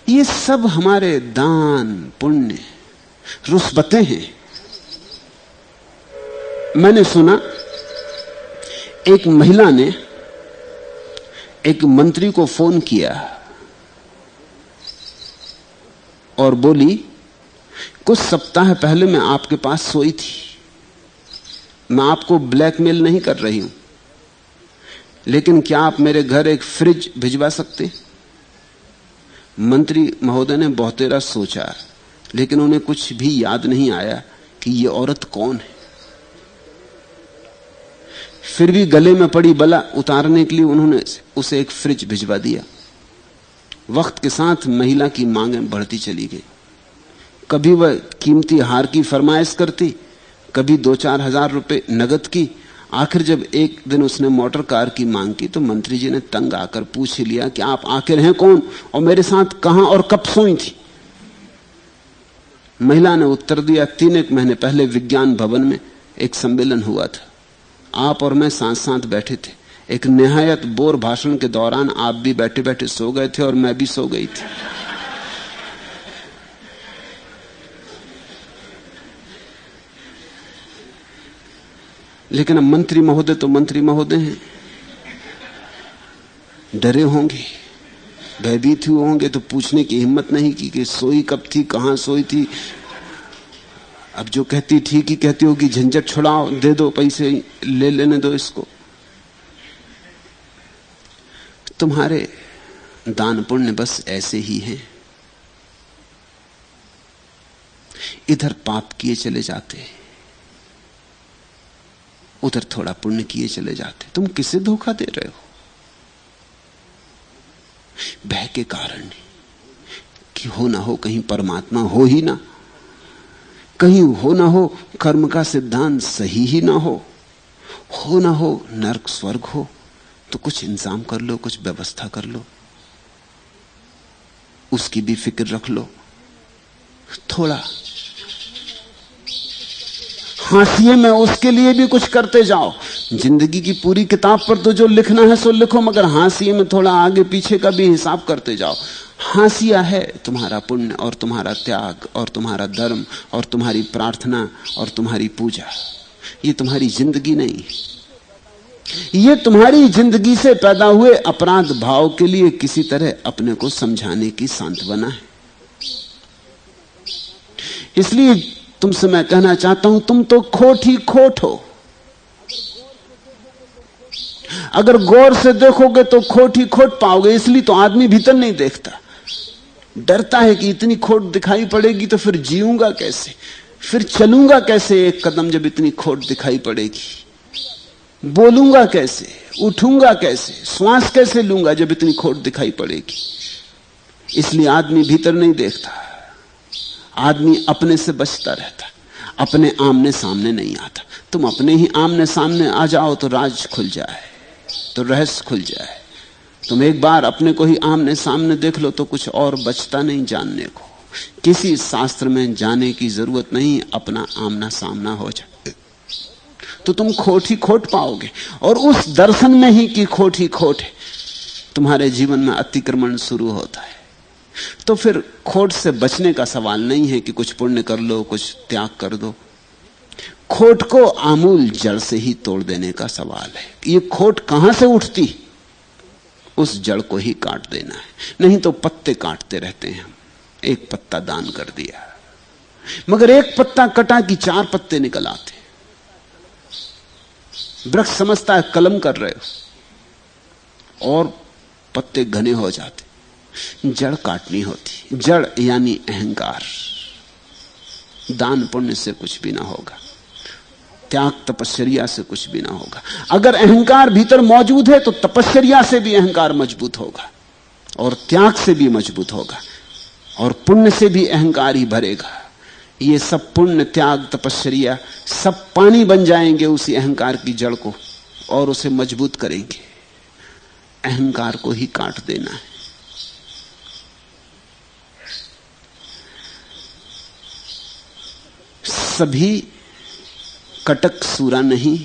ये सब हमारे दान पुण्य रुस्बतें हैं। मैंने सुना एक महिला ने एक मंत्री को फोन किया और बोली कुछ सप्ताह पहले मैं आपके पास सोई थी, मैं आपको ब्लैकमेल नहीं कर रही हूं, लेकिन क्या आप मेरे घर एक फ्रिज भिजवा सकते? मंत्री महोदय ने बहुतेरा सोचा, लेकिन उन्हें कुछ भी याद नहीं आया कि ये औरत कौन है। फिर भी गले में पड़ी बला उतारने के लिए उन्होंने उसे एक फ्रिज भिजवा दिया। वक्त के साथ महिला की मांगें बढ़ती चली गई। कभी वह कीमती हार की फरमाइश करती, कभी 2-4 हजार रुपए नगद की। आखिर जब एक दिन उसने मोटर कार की मांग की तो मंत्री जी ने तंग आकर पूछ लिया कि आप आखिर हैं कौन और मेरे साथ कहां और कब सोई थी? महिला ने उत्तर दिया, 3 महीने पहले विज्ञान भवन में एक सम्मेलन हुआ था। आप और मैं साथ साथ बैठे थे। एक निहायत बोर भाषण के दौरान आप भी बैठे बैठे सो गए थे और मैं भी सो गई थी। लेकिन अब मंत्री महोदय तो मंत्री महोदय हैं, डरे होंगे, भयभीत हुए होंगे, तो पूछने की हिम्मत नहीं की कि सोई कब थी, कहां सोई थी। अब जो कहती ठीक ही कहती होगी, झंझट छुड़ाओ, दे दो पैसे, ले लेने दो इसको। तुम्हारे दान पुण्य बस ऐसे ही हैं, इधर पाप किए चले जाते, उधर थोड़ा पुण्य किए चले जाते। तुम किसे धोखा दे रहे हो? भय के कारण कि हो ना हो कहीं परमात्मा हो ही ना, कहीं हो ना हो कर्म का सिद्धांत सही ही ना हो ना हो नरक स्वर्ग हो। तो कुछ इंतजाम कर लो, कुछ व्यवस्था कर लो, उसकी भी फिक्र रख लो। थोड़ा हाशिए में उसके लिए भी कुछ करते जाओ। जिंदगी की पूरी किताब पर तो जो लिखना है सो लिखो, मगर हाशिए में थोड़ा आगे पीछे का भी हिसाब करते जाओ। हाशिया है तुम्हारा पुण्य और तुम्हारा त्याग और तुम्हारा धर्म और तुम्हारी प्रार्थना और तुम्हारी पूजा। ये तुम्हारी जिंदगी नहीं है। ये तुम्हारी जिंदगी से पैदा हुए अपराध भाव के लिए किसी तरह अपने को समझाने की सांत्वना है। इसलिए तुमसे मैं कहना चाहता हूं, तुम तो खोट ही खोट हो। अगर गौर से देखोगे तो खोट ही खोट पाओगे। इसलिए तो आदमी भीतर नहीं देखता, डरता है कि इतनी खोट दिखाई पड़ेगी तो फिर जीऊंगा कैसे, फिर चलूंगा कैसे एक कदम जब इतनी खोट दिखाई पड़ेगी, बोलूंगा कैसे, उठूंगा कैसे, श्वास कैसे लूंगा जब इतनी खोट दिखाई पड़ेगी। इसलिए आदमी भीतर नहीं देखता, आदमी अपने से बचता रहता, अपने आमने सामने नहीं आता। तुम अपने ही आमने सामने आ जाओ तो राज खुल जाए, तो रहस्य खुल जाए। तुम एक बार अपने को ही आमने सामने देख लो तो कुछ और बचता नहीं जानने को। किसी शास्त्र में जाने की जरूरत नहीं, अपना आमना सामना हो जाए तो तुम खोट ही खोट पाओगे। और उस दर्शन में ही कि खोट ही खोट है, तुम्हारे जीवन में अतिक्रमण शुरू होता है। तो फिर खोट से बचने का सवाल नहीं है कि कुछ पुण्य कर लो, कुछ त्याग कर दो। खोट को आमूल जड़ से ही तोड़ देने का सवाल है। ये खोट कहां से उठती, उस जड़ को ही काट देना है। नहीं तो पत्ते काटते रहते हैं हम। एक पत्ता दान कर दिया, मगर एक पत्ता कटा कि 4 पत्ते निकल आते। वृक्ष समझता है कलम कर रहे हो और पत्ते घने हो जाते। जड़ काटनी होती, जड़ यानी अहंकार। दान पुण्य से कुछ भी ना होगा, त्याग तपश्चर्या से कुछ भी ना होगा। अगर अहंकार भीतर मौजूद है तो तपश्चर्या से भी अहंकार मजबूत होगा और त्याग से भी मजबूत होगा और पुण्य से भी अहंकार ही भरेगा। ये सब पुण्य, त्याग, तपश्चर्या सब पानी बन जाएंगे उसी अहंकार की जड़ को और उसे मजबूत करेंगे। अहंकार को ही काट देना है। सभी कटक सूरा नहीं,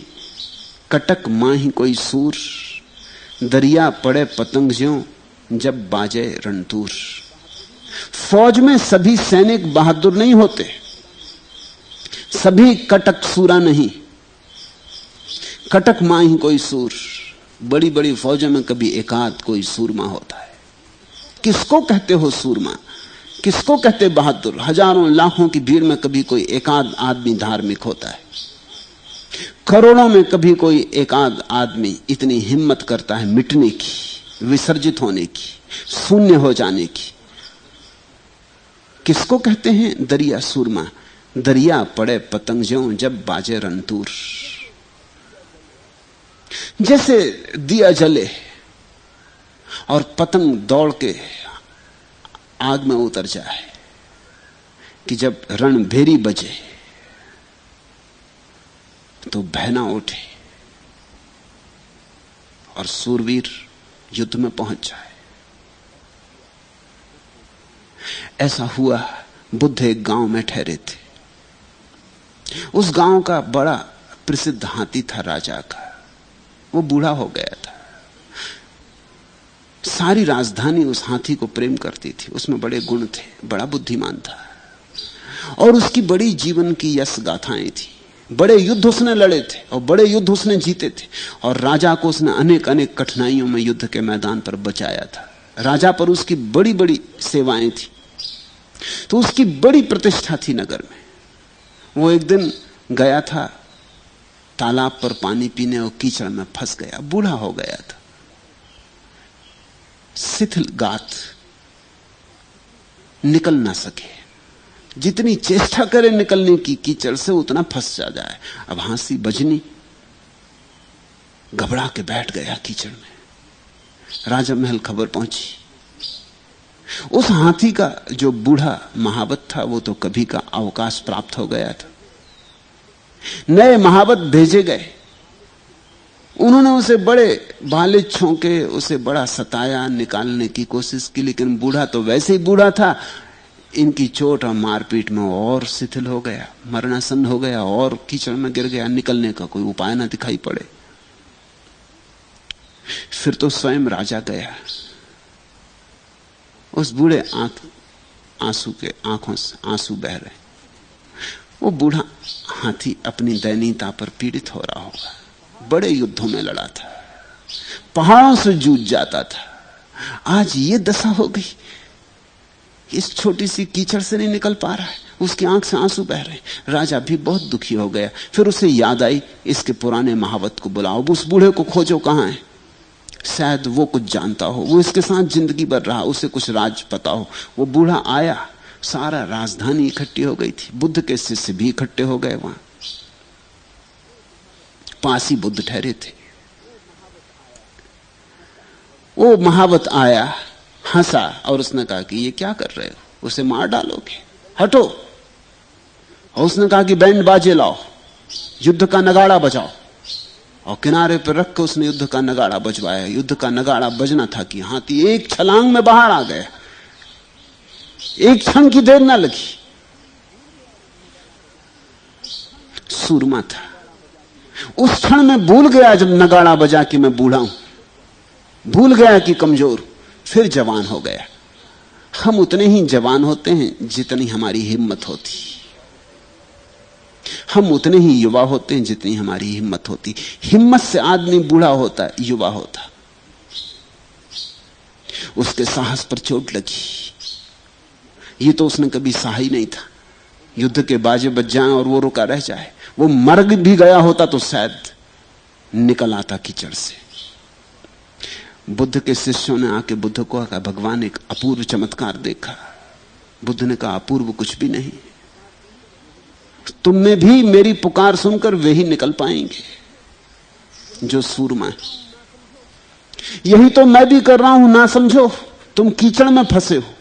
कटक मां ही कोई सूर। दरिया पड़े पतंग ज्यों जब बाजे रणतूर। फौज में सभी सैनिक बहादुर नहीं होते, सभी कटक सूरा नहीं। कटक मां ही कोई सूर। बड़ी बड़ी फौजों में कभी एकाध कोई सूरमा होता है। किसको कहते हो सूरमा, किसको कहते बहादुर? हजारों लाखों की भीड़ में कभी कोई एकाध आदमी धार्मिक होता है। करोड़ों में कभी कोई एक आध आदमी इतनी हिम्मत करता है मिटने की, विसर्जित होने की, शून्य हो जाने की। किसको कहते हैं दरिया सूरमा? दरिया पड़े पतंग ज्यों जब बाजे रंतूर। जैसे दिया जले और पतंग दौड़ के आग में उतर जाए कि जब रणभेरी बजे तो भय ना उठे और सूरवीर युद्ध में पहुंच जाए। ऐसा हुआ। बुद्ध एक गांव में ठहरे थे। उस गांव का बड़ा प्रसिद्ध हाथी था राजा का। वो बूढ़ा हो गया था। सारी राजधानी उस हाथी को प्रेम करती थी। उसमें बड़े गुण थे, बड़ा बुद्धिमान था और उसकी बड़ी जीवन की यश गाथाएं थी। बड़े युद्ध उसने लड़े थे और बड़े युद्ध उसने जीते थे और राजा को उसने अनेक अनेक कठिनाइयों में युद्ध के मैदान पर बचाया था। राजा पर उसकी बड़ी बड़ी सेवाएं थी, तो उसकी बड़ी प्रतिष्ठा थी नगर में। वो एक दिन गया था तालाब पर पानी पीने और कीचड़ में फंस गया। बूढ़ा हो गया था, शिथिल गात, निकल ना सके। जितनी चेष्टा करे निकलने की कीचड़ से उतना फंस जाए। अब हांसी बजनी, घबरा के बैठ गया कीचड़ में। राजा महल खबर पहुंची। उस हाथी का जो बूढ़ा महावत था वो तो कभी का अवकाश प्राप्त हो गया था। नए महावत भेजे गए। उन्होंने उसे बड़े भाले छोंके, उसे बड़ा सताया, निकालने की कोशिश की, लेकिन बूढ़ा तो वैसे ही बूढ़ा था। इनकी चोट और मारपीट में और शिथिल हो गया, मरणासन हो गया और कीचड़ में गिर गया। निकलने का कोई उपाय ना दिखाई पड़े। फिर तो स्वयं राजा गया। उस बूढ़े आंसू के आंखों से आंसू बह रहे। वो बूढ़ा हाथी अपनी दयनीयता पर पीड़ित हो रहा होगा। बड़े युद्धों में लड़ा था, पहाड़ों से जूझ जाता था। आज ये दशा हो गई, इस छोटी सी कीचड़ से नहीं निकल पा रहा है। उसकी आंख से आंसू बह रहे। राजा भी बहुत दुखी हो गया। फिर उसे याद आई, इसके पुराने महावत को बुलाओ, उस बूढ़े को खोजो, कहां है। शायद वो कुछ जानता हो, वो इसके साथ जिंदगी भर रहा, उसे कुछ राज पता हो। वो बूढ़ा आया। सारा राजधानी इकट्ठी हो गई थी। बुद्ध के शिष्य भी इकट्ठे हो गए। वहां पास ही बुद्ध ठहरे थे। वो महावत आया, हंसा और उसने कहा कि ये क्या कर रहे हो, उसे मार डालोगे, हटो। और उसने कहा कि बैंड बाजे लाओ, युद्ध का नगाड़ा बजाओ। और किनारे पर रख के उसने युद्ध का नगाड़ा बजवाया। युद्ध का नगाड़ा बजना था कि हाथी एक छलांग में बाहर आ गया। एक क्षण की देर ना लगी। सूरमा था। उस क्षण में भूल गया जब नगाड़ा बजा कि मैं बूढ़ा हूं, भूल गया कि कमजोर। फिर जवान हो गया। हम उतने ही जवान होते हैं जितनी हमारी हिम्मत होती। हम उतने ही युवा होते हैं जितनी हमारी हिम्मत होती। हिम्मत से आदमी बूढ़ा होता, युवा होता। उसके साहस पर चोट लगी। ये तो उसने कभी सहा ही नहीं था। युद्ध के बाजे बज जाएं और वो रुका रह जाए। वो मर भी गया होता तो शायद निकल आता कीचड़ से। बुद्ध के शिष्यों ने आके बुद्ध को कहा, भगवान एक अपूर्व चमत्कार देखा। बुद्ध ने कहा, अपूर्व कुछ भी नहीं, तुम में भी मेरी पुकार सुनकर वे ही निकल पाएंगे जो सूरमा है। यही तो मैं भी कर रहा हूं, ना समझो। तुम कीचड़ में फंसे हो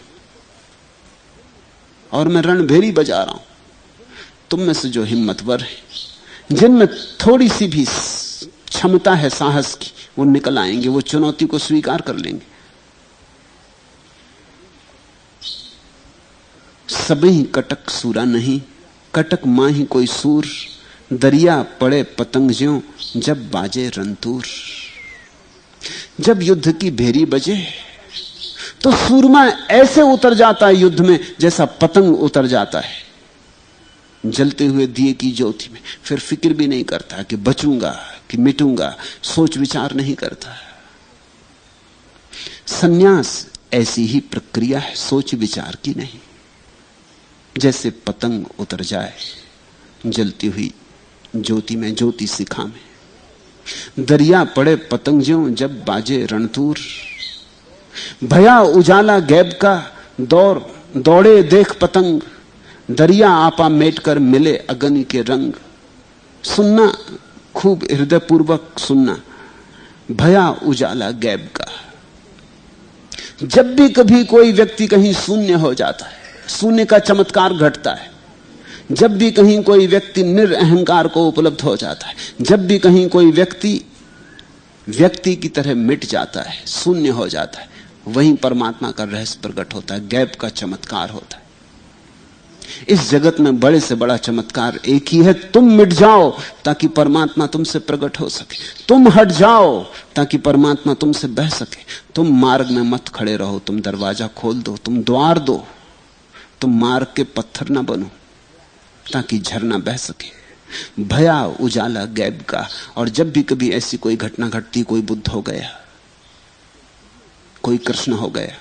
और मैं रणभेरी बजा रहा हूं। तुम में से जो हिम्मतवर है, जिनमें थोड़ी सी भी क्षमता है साहस की, वो निकल आएंगे, वो चुनौती को स्वीकार कर लेंगे। सबही कटक सूरा नहीं, कटक मां ही कोई सूर। दरिया पड़े पतंग ज्यों जब बाजे रंतूर। जब युद्ध की भेरी बजे तो सूरमा ऐसे उतर जाता है युद्ध में जैसा पतंग उतर जाता है जलते हुए दिए की ज्योति में। फिर फिक्र भी नहीं करता कि बचूंगा कि मिटूंगा, सोच विचार नहीं करता। सन्यास ऐसी ही प्रक्रिया है, सोच विचार की नहीं। जैसे पतंग उतर जाए जलती हुई ज्योति में, ज्योति शिखा में। दरिया पड़े पतंग जब बाजे रणतूर, भया उजाला गैब का दौड़े देख पतंग, दरिया आपा मेट कर मिले अग्नि के रंग। सुनना, खूब हृदय पूर्वक सुनना, भया उजाला गैब का। जब भी कभी कोई व्यक्ति कहीं शून्य हो जाता है, शून्य का चमत्कार घटता है। जब भी कहीं कोई व्यक्ति निरअहंकार को उपलब्ध हो जाता है, जब भी कहीं कोई व्यक्ति की तरह मिट जाता है, शून्य हो जाता है, वहीं परमात्मा का रहस्य प्रकट होता है, गैब का चमत्कार होता है। इस जगत में बड़े से बड़ा चमत्कार एक ही है, तुम मिट जाओ ताकि परमात्मा तुमसे प्रकट हो सके। तुम हट जाओ ताकि परमात्मा तुमसे बह सके। तुम मार्ग में मत खड़े रहो, तुम दरवाजा खोल दो, तुम द्वार दो, तुम मार्ग के पत्थर ना बनो ताकि झरना बह सके। भया उजाला गैब का। और जब भी कभी ऐसी कोई घटना घटती, कोई बुद्ध हो गया, कोई कृष्ण हो गया,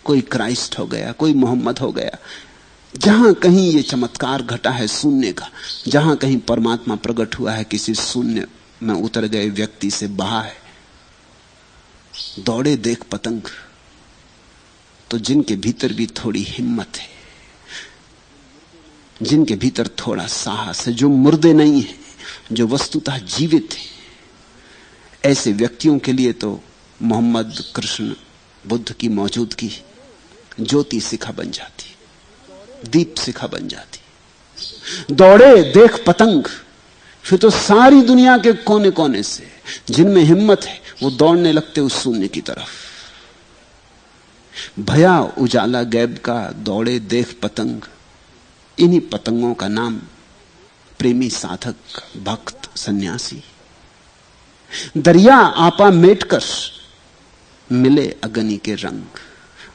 कोई क्राइस्ट हो गया, कोई मोहम्मद हो गया, जहां कहीं ये चमत्कार घटा है शून्य का, जहां कहीं परमात्मा प्रकट हुआ है, किसी शून्य में उतर गए व्यक्ति से बहा है, दौड़े देख पतंग, तो जिनके भीतर भी थोड़ी हिम्मत है, जिनके भीतर थोड़ा साहस है, जो मुर्दे नहीं है, जो वस्तुतः जीवित है, ऐसे व्यक्तियों के लिए तो मोहम्मद, कृष्ण, बुद्ध की मौजूदगी ज्योति शिखा बन जाती, दीप शिखा बन जाती। दौड़े देख पतंग, फिर तो सारी दुनिया के कोने कोने से जिनमें हिम्मत है वो दौड़ने लगते उस शून्य की तरफ। भया उजाला गैब का, दौड़े देख पतंग। इन्हीं पतंगों का नाम प्रेमी, साधक, भक्त, सन्यासी। दरिया आपा मेटकर मिले अग्नि के रंग,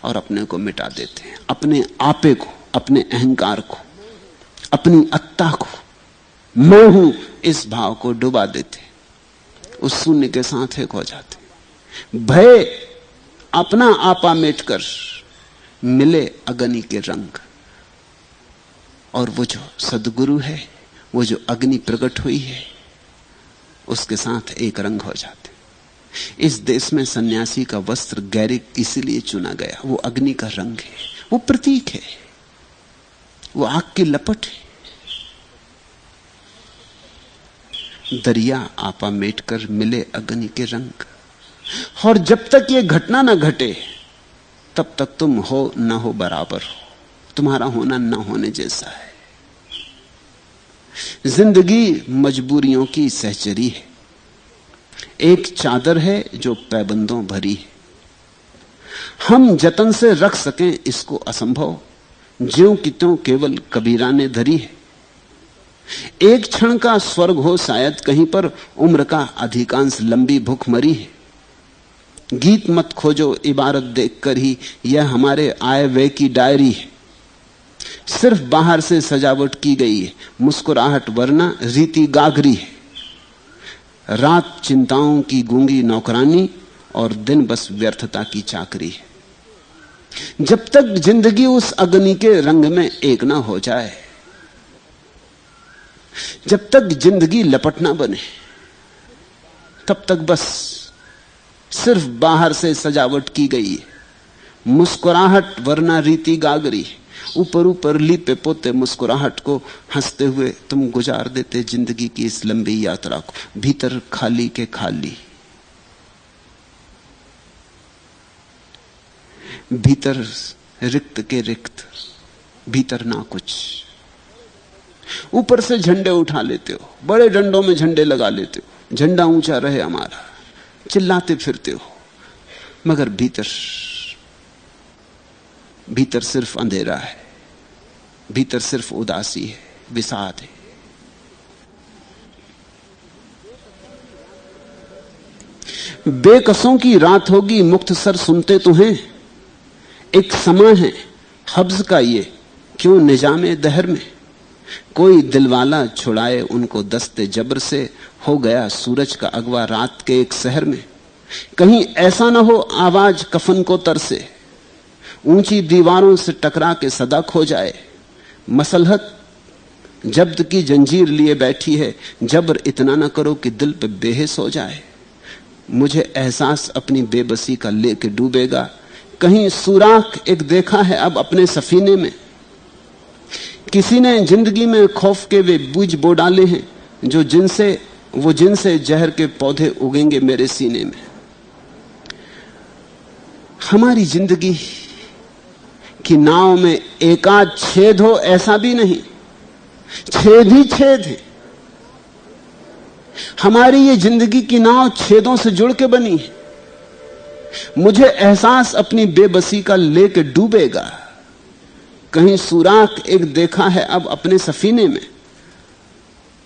और अपने को मिटा देते हैं, अपने आपे को, अपने अहंकार को, अपनी अत्ता को, मैं हूं इस भाव को डुबा देते, उस शून्य के साथ एक हो जाते। भय अपना आपा मेटकर मिले अग्नि के रंग, और वो जो सदगुरु है, वो जो अग्नि प्रकट हुई है, उसके साथ एक रंग हो जाते। इस देश में सन्यासी का वस्त्र गैरिक इसीलिए चुना गया, वो अग्नि का रंग है, वो प्रतीक है, वो आग की लपट है। दरिया आपा मेटकर मिले अग्नि के रंग। और जब तक ये घटना ना घटे तब तक तुम हो न हो बराबर हो, तुम्हारा होना न होने जैसा है। जिंदगी मजबूरियों की सहचरी है, एक चादर है जो पैबंदों भरी है। हम जतन से रख सकें इसको असंभव, ज्यों की त्यों केवल कबीरा ने धरी है। एक क्षण का स्वर्ग हो शायद कहीं पर, उम्र का अधिकांश लंबी भूखमरी है। गीत मत खोजो इबारत देखकर ही, यह हमारे आए व्यय की डायरी है। सिर्फ बाहर से सजावट की गई है, मुस्कुराहट वरना रीति गागरी है। रात चिंताओं की गूंगी नौकरानी, और दिन बस व्यर्थता की चाकरी है। जब तक जिंदगी उस अग्नि के रंग में एक ना हो जाए, जब तक जिंदगी लपट ना बने, तब तक बस सिर्फ बाहर से सजावट की गई है, मुस्कुराहट वरना रीति गागरी। ऊपर ऊपर लीपे पोते मुस्कुराहट को हंसते हुए तुम गुजार देते जिंदगी की इस लंबी यात्रा को। भीतर खाली के खाली, भीतर रिक्त के रिक्त, भीतर ना कुछ। ऊपर से झंडे उठा लेते हो, बड़े डंडों में झंडे लगा लेते हो, झंडा ऊंचा रहे हमारा, चिल्लाते फिरते हो, मगर भीतर सिर्फ अंधेरा है, भीतर सिर्फ उदासी है, विषाद है। बेकसों की रात होगी, मुख्तसर सुनते तो हैं, एक समय है हब्स का ये, क्यों निजामे दहर में। कोई दिलवाला छुड़ाए उनको दस्ते जबर से, हो गया सूरज का अगवा रात के एक शहर में। कहीं ऐसा ना हो आवाज कफन को तरसे, ऊंची दीवारों से टकरा के सदा खो जाए। मसलहत जब्त की जंजीर लिए बैठी है, जबर इतना ना करो कि दिल पे बेहोश हो जाए। मुझे एहसास अपनी बेबसी का लेके डूबेगा, कहीं सुराख एक देखा है अब अपने सफीने में। किसी ने जिंदगी में खौफ के वे बीज बो डाले हैं, जो जिनसे जहर के पौधे उगेंगे मेरे सीने में। हमारी जिंदगी की नाव में एकाध छेद हो ऐसा भी नहीं, छेद ही छेद है। हमारी ये जिंदगी की नाव छेदों से जुड़ के बनी है। मुझे एहसास अपनी बेबसी का लेके डूबेगा, कहीं सुराख एक देखा है अब अपने सफीने में।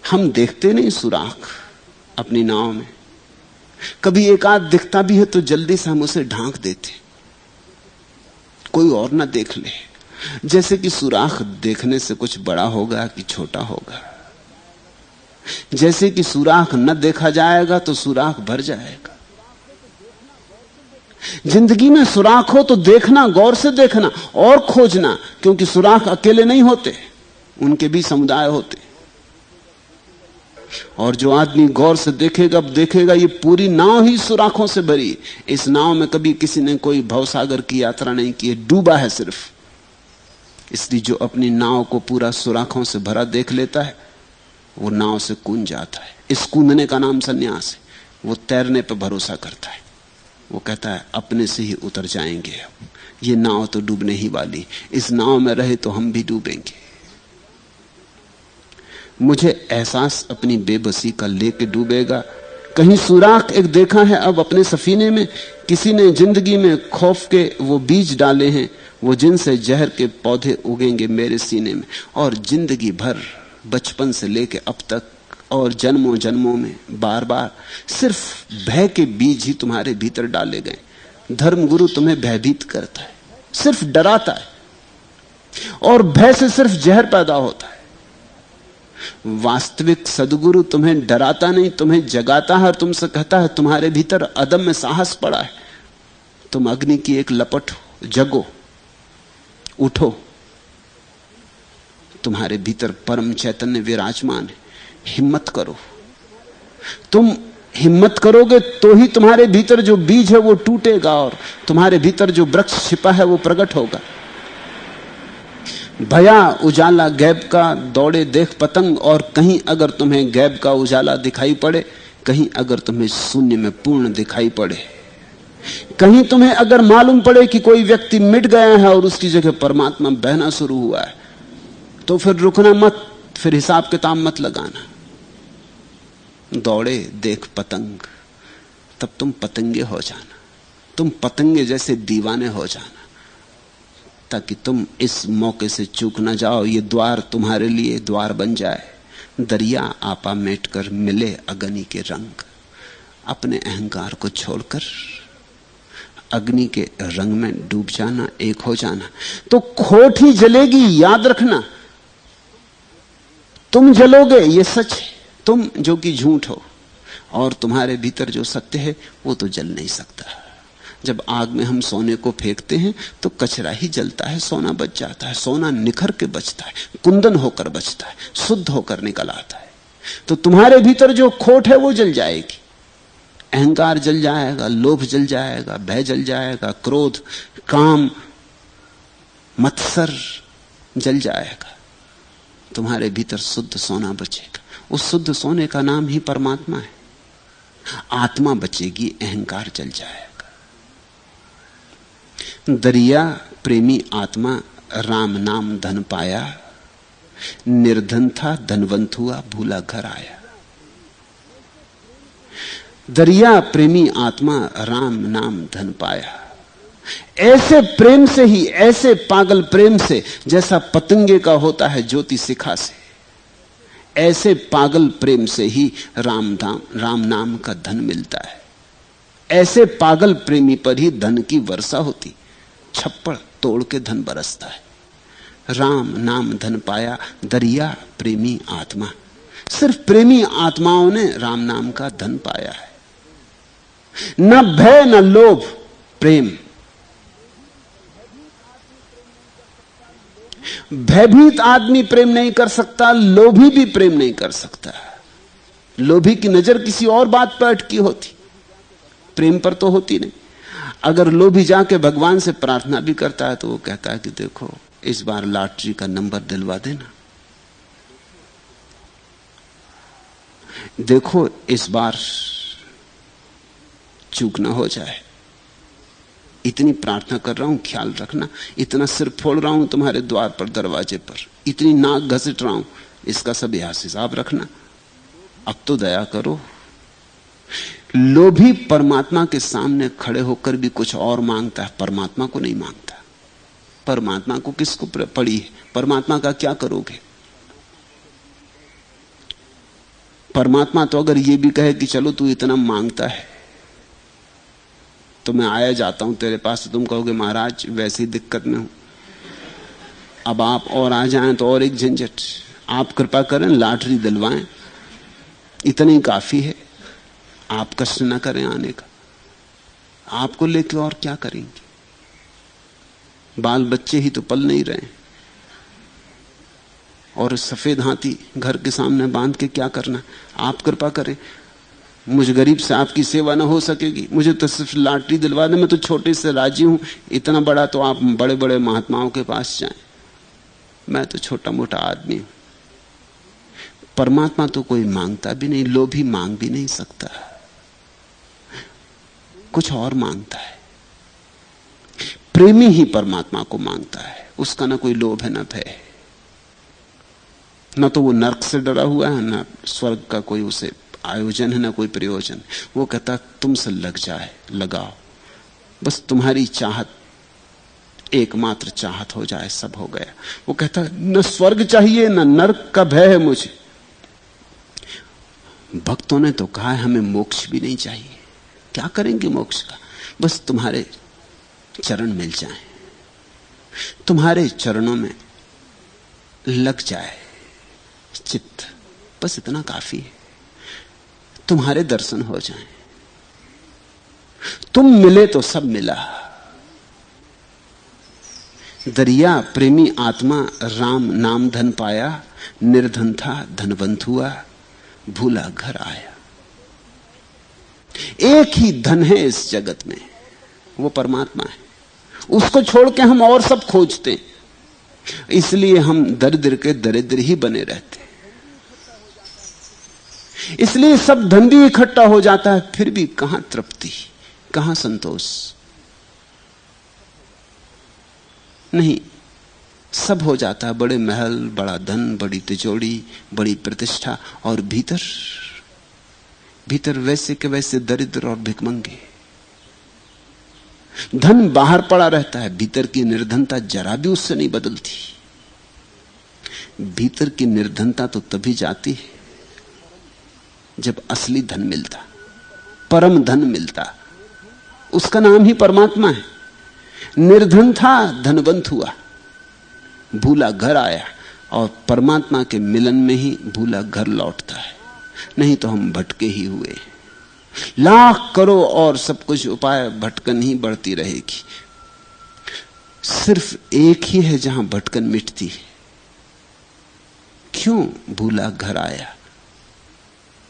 हम देखते नहीं सुराख अपनी नाव में, कभी एक आध दिखता भी है तो जल्दी से हम उसे ढांक देते, कोई और ना देख ले, जैसे कि सुराख देखने से कुछ बड़ा होगा कि छोटा होगा, जैसे कि सुराख न देखा जाएगा तो सुराख भर जाएगा। जिंदगी में सुराख हो तो देखना, गौर से देखना और खोजना, क्योंकि सुराख अकेले नहीं होते, उनके भी समुदाय होते। और जो आदमी गौर से देखेगा, अब देखेगा ये पूरी नाव ही सुराखों से भरी। इस नाव में कभी किसी ने कोई भवसागर की यात्रा नहीं की है, डूबा है सिर्फ। इसलिए जो अपनी नाव को पूरा सुराखों से भरा देख लेता है, वो नाव से कूद जाता है। इस कूदने का नाम संन्यास है। वो तैरने पर भरोसा करता है, वो कहता है अपने से ही उतर जाएंगे, अब ये नाव तो डूबने ही वाली, इस नाव में रहे तो हम भी डूबेंगे। मुझे एहसास अपनी बेबसी का लेके डूबेगा, कहीं सुराख एक देखा है अब अपने सफीने में। किसी ने जिंदगी में खौफ के वो बीज डाले हैं, वो जिनसे जहर के पौधे उगेंगे मेरे सीने में। और जिंदगी भर, बचपन से लेके अब तक और जन्मों जन्मों में बार बार सिर्फ भय के बीज ही तुम्हारे भीतर डाले गए। धर्मगुरु तुम्हें भयभीत करता है, सिर्फ डराता है, और भय से सिर्फ जहर पैदा होता है। वास्तविक सद्गुरु तुम्हें डराता नहीं, तुम्हें जगाता है और तुमसे कहता है तुम्हारे भीतर अदम्य साहस पड़ा है, तुम अग्नि की एक लपट हो, जगो, उठो, तुम्हारे भीतर परम चैतन्य विराजमान है, हिम्मत करो। तुम हिम्मत करोगे तो ही तुम्हारे भीतर जो बीज है वो टूटेगा और तुम्हारे भीतर जो वृक्ष छिपा है वो प्रकट होगा। भया उजाला गैब का, दौड़े देख पतंग। और कहीं अगर तुम्हें गैब का उजाला दिखाई पड़े, कहीं अगर तुम्हें शून्य में पूर्ण दिखाई पड़े, कहीं तुम्हें अगर मालूम पड़े कि कोई व्यक्ति मिट गया है और उसकी जगह परमात्मा बहना शुरू हुआ है, तो फिर रुकना मत, फिर हिसाब किताब मत लगाना। दौड़े देख पतंग, तब तुम पतंगे हो जाना, तुम पतंगे जैसे दीवाने हो जाना, ताकि तुम इस मौके से चूक ना जाओ। ये द्वार तुम्हारे लिए द्वार बन जाए। दरिया आपा मेट कर मिले अग्नि के रंग। अपने अहंकार को छोड़कर अग्नि के रंग में डूब जाना, एक हो जाना, तो खोट ही जलेगी। याद रखना, तुम जलोगे ये सच है, तुम जो कि झूठ हो, और तुम्हारे भीतर जो सत्य है वो तो जल नहीं सकता। जब आग में हम सोने को फेंकते हैं तो कचरा ही जलता है, सोना बच जाता है। सोना निखर के बचता है, कुंदन होकर बचता है, शुद्ध होकर निकल आता है। तो तुम्हारे भीतर जो खोट है वो जल जाएगी। अहंकार जल जाएगा, लोभ जल जाएगा, भय जल जाएगा, क्रोध, काम, मत्सर जल जाएगा। तुम्हारे भीतर शुद्ध सोना बचेगा। उस शुद्ध सोने का नाम ही परमात्मा है। आत्मा बचेगी, अहंकार जल जाएगा। दरिया प्रेमी आत्मा राम नाम धन पाया, निर्धन था धनवंत हुआ भूला घर आया। दरिया प्रेमी आत्मा राम नाम धन पाया। ऐसे प्रेम से ही, ऐसे पागल प्रेम से जैसा पतंगे का होता है ज्योति शिखा से, ऐसे पागल प्रेम से ही राम नाम का धन मिलता है। ऐसे पागल प्रेमी पर ही धन की वर्षा होती, छप्पड़ तोड़ के धन बरसता है। राम नाम धन पाया, दरिया प्रेमी आत्मा। सिर्फ प्रेमी आत्माओं ने राम नाम का धन पाया है। न भय न लोभ, प्रेम। भयभीत आदमी प्रेम नहीं कर सकता, लोभी भी प्रेम नहीं कर सकता। लोभी की नजर किसी और बात पर अटकी होती, प्रेम पर तो होती नहीं। अगर लोभी जाके भगवान से प्रार्थना भी करता है तो वो कहता है कि देखो इस बार लॉटरी का नंबर दिलवा देना, देखो इस बार चूक ना हो जाए, इतनी प्रार्थना कर रहा हूं, ख्याल रखना, इतना सिर फोड़ रहा हूं तुम्हारे द्वार पर, दरवाजे पर, इतनी नाक घसीट रहा हूं, इसका सब हिसाब रखना, अब तो दया करो। लोभी परमात्मा के सामने खड़े होकर भी कुछ और मांगता है, परमात्मा को नहीं मांगता। परमात्मा को किसको पड़ी है? परमात्मा का क्या करोगे? परमात्मा तो अगर ये भी कहे कि चलो तू इतना मांगता है तो मैं आया जाता हूं तेरे पास, तो तुम कहोगे महाराज वैसी दिक्कत में हूं, अब आप और आ जाएं तो और एक झंझट, आप कृपा करें लॉटरी दिलवाएं, इतना ही काफी है, आप कष्ट ना करें आने का, आपको लेके और क्या करेंगे? बाल बच्चे ही तो पल नहीं रहे, और सफेद हाथी घर के सामने बांध के क्या करना? आप कृपा करें, मुझ गरीब से आपकी सेवा ना हो सकेगी, मुझे तो सिर्फ लॉटरी दिलवा दे, मैं तो छोटे से राजी हूं, इतना बड़ा तो आप बड़े बड़े महात्माओं के पास जाएं, मैं तो छोटा मोटा आदमी हूं। परमात्मा तो कोई मांगता भी नहीं, लोभी मांग भी नहीं सकता, कुछ और मांगता है। प्रेमी ही परमात्मा को मांगता है, उसका ना कोई लोभ है ना भय है, ना तो वो नरक से डरा हुआ है, ना स्वर्ग का कोई उसे आयोजन है, ना कोई प्रयोजन। वो कहता तुमसे लग जाए, लगाओ, बस तुम्हारी चाहत एकमात्र चाहत हो जाए, सब हो गया। वो कहता न स्वर्ग चाहिए न नरक का भय है मुझे। भक्तों ने तो कहा है हमें मोक्ष भी नहीं चाहिए, क्या करेंगे मोक्ष का? बस तुम्हारे चरण मिल जाएं, तुम्हारे चरणों में लग जाए चित्त, बस इतना काफी है, तुम्हारे दर्शन हो जाएं, तुम मिले तो सब मिला। दरिया प्रेमी आत्मा राम नाम धन पाया, निर्धन था धनवंत हुआ, भूला घर आया। एक ही धन है इस जगत में, वो परमात्मा है, उसको छोड़ के हम और सब खोजते हैं, इसलिए हम दरिद्र के दरिद्र ही बने रहते हैं। इसलिए सब धन भी इकट्ठा हो जाता है, फिर भी कहां तृप्ति, कहां संतोष? नहीं, सब हो जाता है, बड़े महल, बड़ा धन, बड़ी तिजोरी, बड़ी प्रतिष्ठा, और भीतर भीतर वैसे के वैसे दरिद्र और भिखमंगे। धन बाहर पड़ा रहता है, भीतर की निर्धनता जरा भी उससे नहीं बदलती। भीतर की निर्धनता तो तभी जाती है जब असली धन मिलता, परम धन मिलता, उसका नाम ही परमात्मा है। निर्धन था धनवंत हुआ, भूला घर आया, और परमात्मा के मिलन में ही भूला घर लौटता है, नहीं तो हम भटके ही हुए। लाख करो और सब कुछ उपाय, भटकन ही बढ़ती रहेगी। सिर्फ एक ही है जहां भटकन मिटती है। क्यों भूला घर आया?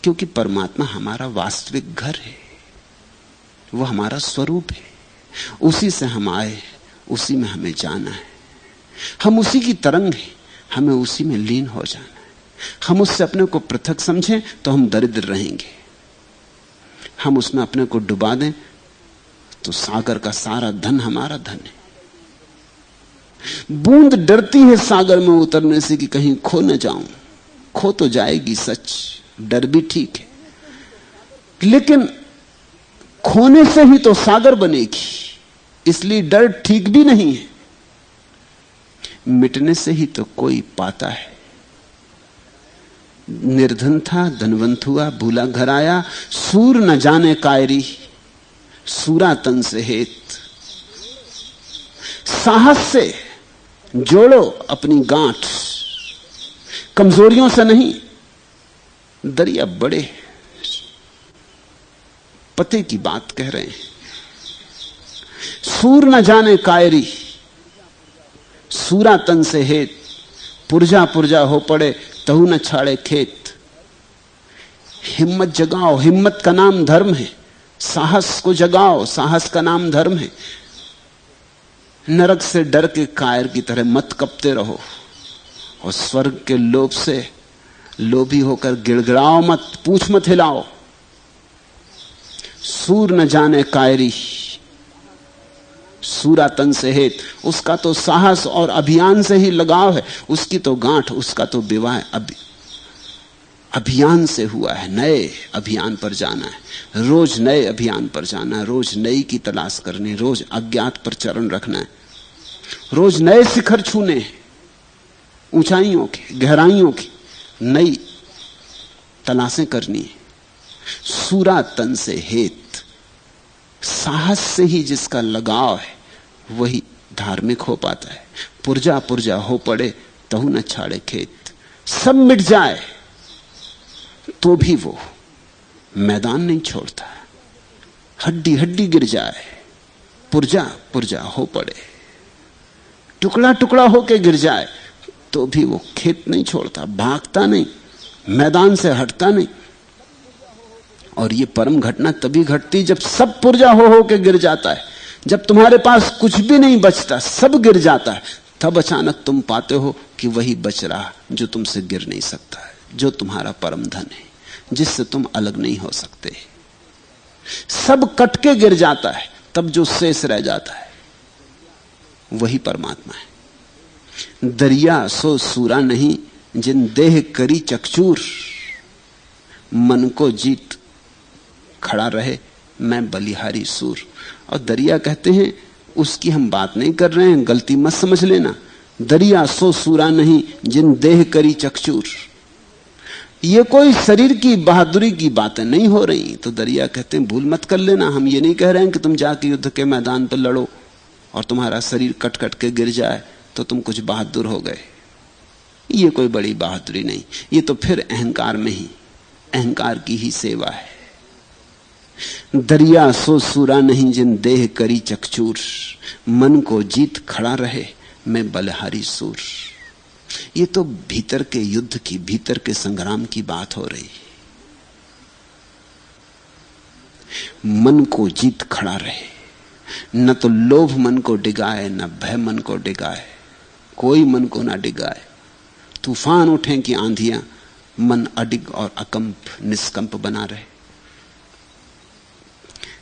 क्योंकि परमात्मा हमारा वास्तविक घर है, वो हमारा स्वरूप है, उसी से हम आए, उसी में हमें जाना है। हम उसी की तरंग हैं, हमें उसी में लीन हो जाना है। हम उससे अपने को पृथक समझें तो हम दरिद्र रहेंगे, हम उसमें अपने को डुबा दें तो सागर का सारा धन हमारा धन है। बूंद डरती है सागर में उतरने से कि कहीं खो न जाऊं। खो तो जाएगी सच, डर भी ठीक है, लेकिन खोने से ही तो सागर बनेगी, इसलिए डर ठीक भी नहीं है। मिटने से ही तो कोई पाता है। निर्धन था धनवंत हुआ, भूला घर आया, सूर न जाने कायरी, सूरा तन से हेत। साहस से जोड़ो अपनी गांठ, कमजोरियों से नहीं। दरिया बड़े पते की बात कह रहे हैं। सूर न जाने कायरी, सूरा तन से हेत, पुरजा पुरजा हो पड़े तहु न छाड़े खेत। हिम्मत जगाओ, हिम्मत का नाम धर्म है। साहस को जगाओ, साहस का नाम धर्म है। नरक से डर के कायर की तरह मत कपते रहो, और स्वर्ग के लोभ से लोभी होकर गिड़गिड़ाओ मत, पूछ मत हिलाओ। सूर न जाने कायरी, सूरा तन से हेत। उसका तो साहस और अभियान से ही लगाव है, उसकी तो गांठ, उसका तो विवाह अभियान से हुआ है। नए अभियान पर जाना है, रोज नए अभियान पर जाना है, रोज नई की तलाश करनी, रोज अज्ञात पर चरण रखना है, रोज नए शिखर छूने, ऊंचाइयों की, गहराइयों की नई तलाशें करनी है। सूरा तन से हेत, साहस से ही जिसका लगाव है वही धार्मिक हो पाता है। पुरजा पुरजा हो पड़े तहु न छाड़े खेत। सब मिट जाए तो भी वो मैदान नहीं छोड़ता। हड्डी हड्डी गिर जाए, पुरजा पुरजा हो पड़े, टुकड़ा टुकड़ा होके गिर जाए तो भी वो खेत नहीं छोड़ता, भागता नहीं, मैदान से हटता नहीं। और ये परम घटना तभी घटती जब सब पुरजा हो के गिर जाता है, जब तुम्हारे पास कुछ भी नहीं बचता, सब गिर जाता है, तब अचानक तुम पाते हो कि वही बच रहा जो तुमसे गिर नहीं सकता है, जो तुम्हारा परम धन है, जिससे तुम अलग नहीं हो सकते। सब कट के गिर जाता है, तब जो शेष रह जाता है वही परमात्मा है। दरिया सो सूरा नहीं जिन देह करी चकचूर, मन को जीत खड़ा रहे मैं बलिहारी सूर। और दरिया कहते हैं, उसकी हम बात नहीं कर रहे हैं, गलती मत समझ लेना। दरिया सो सूरा नहीं जिन देह करी चकचूर, ये कोई शरीर की बहादुरी की बातें नहीं हो रही। तो दरिया कहते हैं भूल मत कर लेना, हम ये नहीं कह रहे हैं कि तुम जाके युद्ध के मैदान पर लड़ो और तुम्हारा शरीर कट कट के गिर जाए तो तुम कुछ बहादुर हो गए। ये कोई बड़ी बहादुरी नहीं, ये तो फिर अहंकार में ही, अहंकार की ही सेवा है। दरिया सो सूरा नहीं जिन देह करी चकचूर, मन को जीत खड़ा रहे मैं बलिहारी सूर। ये तो भीतर के युद्ध की, भीतर के संग्राम की बात हो रही। मन को जीत खड़ा रहे, न तो लोभ मन को डिगाए, न भय मन को डिगाए, कोई मन को ना डिगाए। तूफान उठे कि आंधियां, मन अडिग और अकंप निष्कंप बना रहे।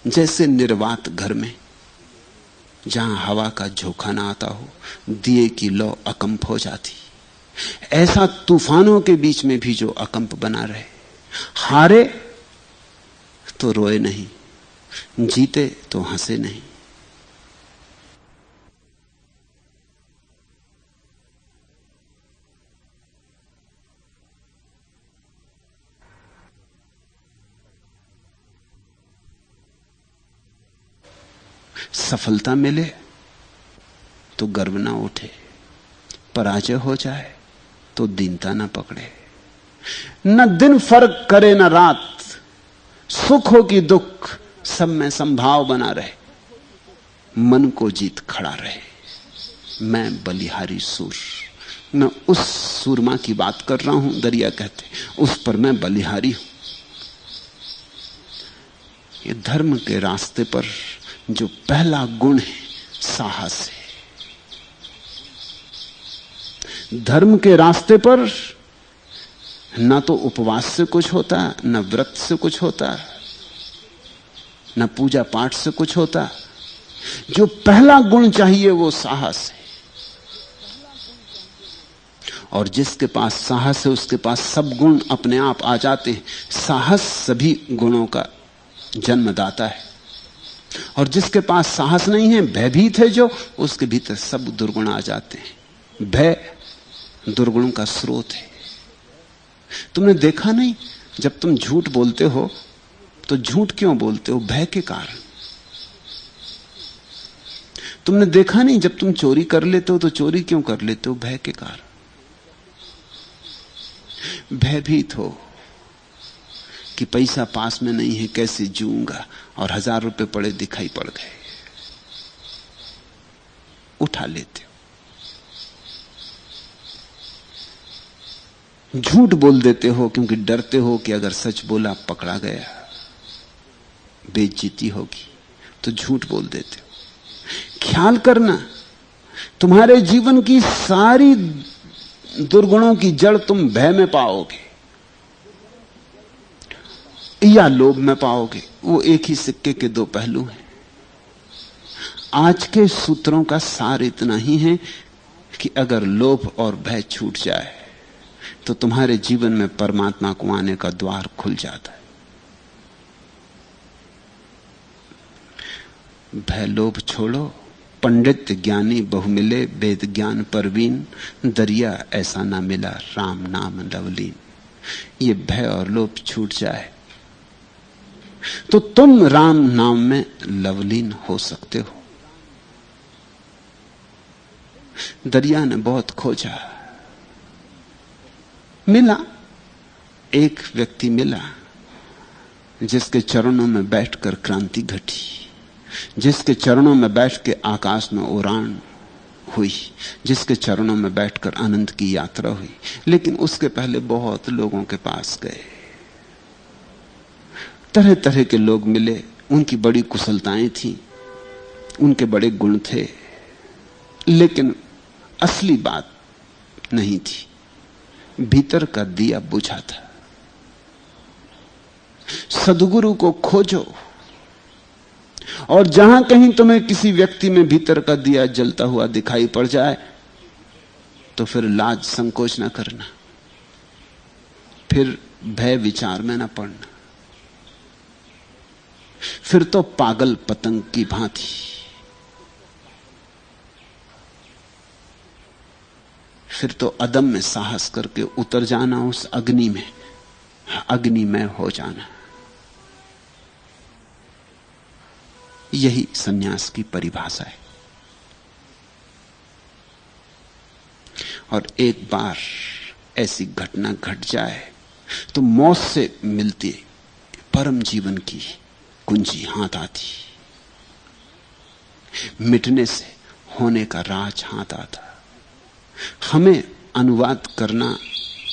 जैसे निर्वात घर में जहां हवा का झोंका ना आता हो, दिए की लौ अकंप हो जाती, ऐसा तूफानों के बीच में भी जो अकंप बना रहे। हारे तो रोए नहीं, जीते तो हंसे नहीं। सफलता मिले तो गर्व ना उठे, पराजय हो जाए तो दीनता ना पकड़े। न दिन फर्क करे न रात, सुख हो कि दुख सब में संभाव बना रहे। मन को जीत खड़ा रहे मैं बलिहारी सूर। मैं उस सूरमा की बात कर रहा हूं, दरिया कहते, उस पर मैं बलिहारी हूं। ये धर्म के रास्ते पर जो पहला गुण है साहस है। धर्म के रास्ते पर ना तो उपवास से कुछ होता, न व्रत से कुछ होता, न पूजा पाठ से कुछ होता। जो पहला गुण चाहिए वो साहस है। और जिसके पास साहस है उसके पास सब गुण अपने आप आ जाते हैं। साहस सभी गुणों का जन्मदाता है। और जिसके पास साहस नहीं है, भयभीत है जो, उसके भीतर सब दुर्गुण आ जाते हैं। भय दुर्गुणों का स्रोत है। तुमने देखा नहीं, जब तुम झूठ बोलते हो तो झूठ क्यों बोलते हो? भय के कारण। तुमने देखा नहीं, जब तुम चोरी कर लेते हो तो चोरी क्यों कर लेते हो? भय के कारण। भयभीत हो कि पैसा पास में नहीं है, कैसे जीऊंगा, और 1000 रुपए पड़े दिखाई पड़ गए, उठा लेते हो। झूठ बोल देते हो क्योंकि डरते हो कि अगर सच बोला पकड़ा गया बेइज्जती होगी, तो झूठ बोल देते हो। ख्याल करना, तुम्हारे जीवन की सारी दुर्गुणों की जड़ तुम भय में पाओगे या लोभ में पाओगे। वो एक ही सिक्के के दो पहलू हैं। आज के सूत्रों का सार इतना ही है कि अगर लोभ और भय छूट जाए तो तुम्हारे जीवन में परमात्मा को आने का द्वार खुल जाता है। भय लोभ छोड़ो, पंडित ज्ञानी बहु मिले, वेद ज्ञान परवीन, दरिया ऐसा ना मिला राम नाम लवलीन। ये भय और लोभ छूट जाए तो तुम राम नाम में लवलीन हो सकते हो। दरिया ने बहुत खोजा, मिला, एक व्यक्ति मिला जिसके चरणों में बैठकर क्रांति घटी, जिसके चरणों में बैठ के आकाश में उड़ान हुई, जिसके चरणों में बैठकर आनंद की यात्रा हुई। लेकिन उसके पहले बहुत लोगों के पास गए, तरह तरह के लोग मिले, उनकी बड़ी कुशलताएं थी, उनके बड़े गुण थे, लेकिन असली बात नहीं थी। भीतर का दिया बुझा था। सद्गुरु को खोजो, और जहां कहीं तुम्हें किसी व्यक्ति में भीतर का दिया जलता हुआ दिखाई पड़ जाए तो फिर लाज संकोच ना करना, फिर भय विचार में ना पड़ना, फिर तो पागल पतंग की भांति फिर तो अदम में साहस करके उतर जाना उस अग्नि में, अग्निमय हो जाना। यही सन्यास की परिभाषा है। और एक बार ऐसी घटना घट जाए तो मौत से मिलती परम जीवन की कुंजी हाथ आती, मिटने से होने का राज हाथ आता। हमें अनुवाद करना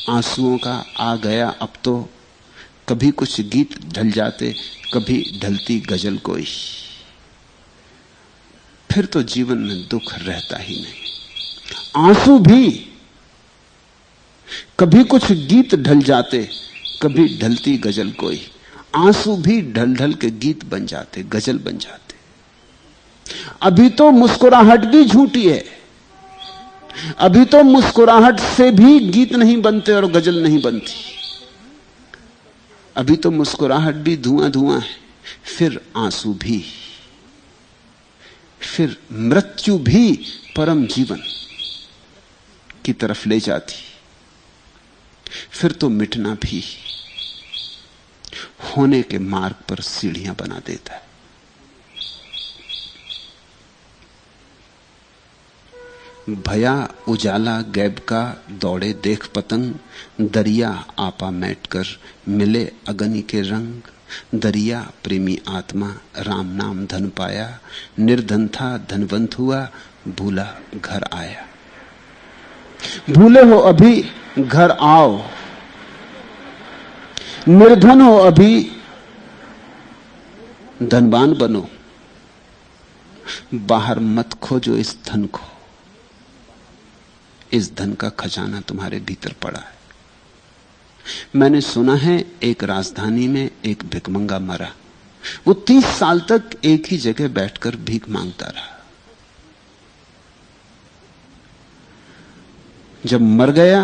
आंसुओं का आ गया अब तो, कभी कुछ गीत ढल जाते, कभी ढलती गजल कोई, फिर तो जीवन में दुख रहता ही नहीं। आंसू भी, कभी कुछ गीत ढल जाते, कभी ढलती गजल कोई, आंसू भी ढल ढल के गीत बन जाते, गजल बन जाते। अभी तो मुस्कुराहट भी झूठी है, अभी तो मुस्कुराहट से भी गीत नहीं बनते और गजल नहीं बनती। अभी तो मुस्कुराहट भी धुआं धुआं है, फिर आंसू भी, फिर मृत्यु भी परम जीवन की तरफ ले जाती, फिर तो मिटना भी होने के मार्ग पर सीढ़ियां बना देता है। भया उजाला गैब का दौड़े देख पतंग, दरिया आपा मैट कर मिले अगनी के रंग। दरिया प्रेमी आत्मा राम नाम धन पाया, निर्धन था धनवंत हुआ भूला घर आया। भूले हो अभी घर आओ, निर्धन हो अभी धनवान बनो। बाहर मत खोजो इस धन को, इस धन का खजाना तुम्हारे भीतर पड़ा है। मैंने सुना है एक राजधानी में एक भिखमंगा मरा, वो 30 साल तक एक ही जगह बैठकर भीख मांगता रहा। जब मर गया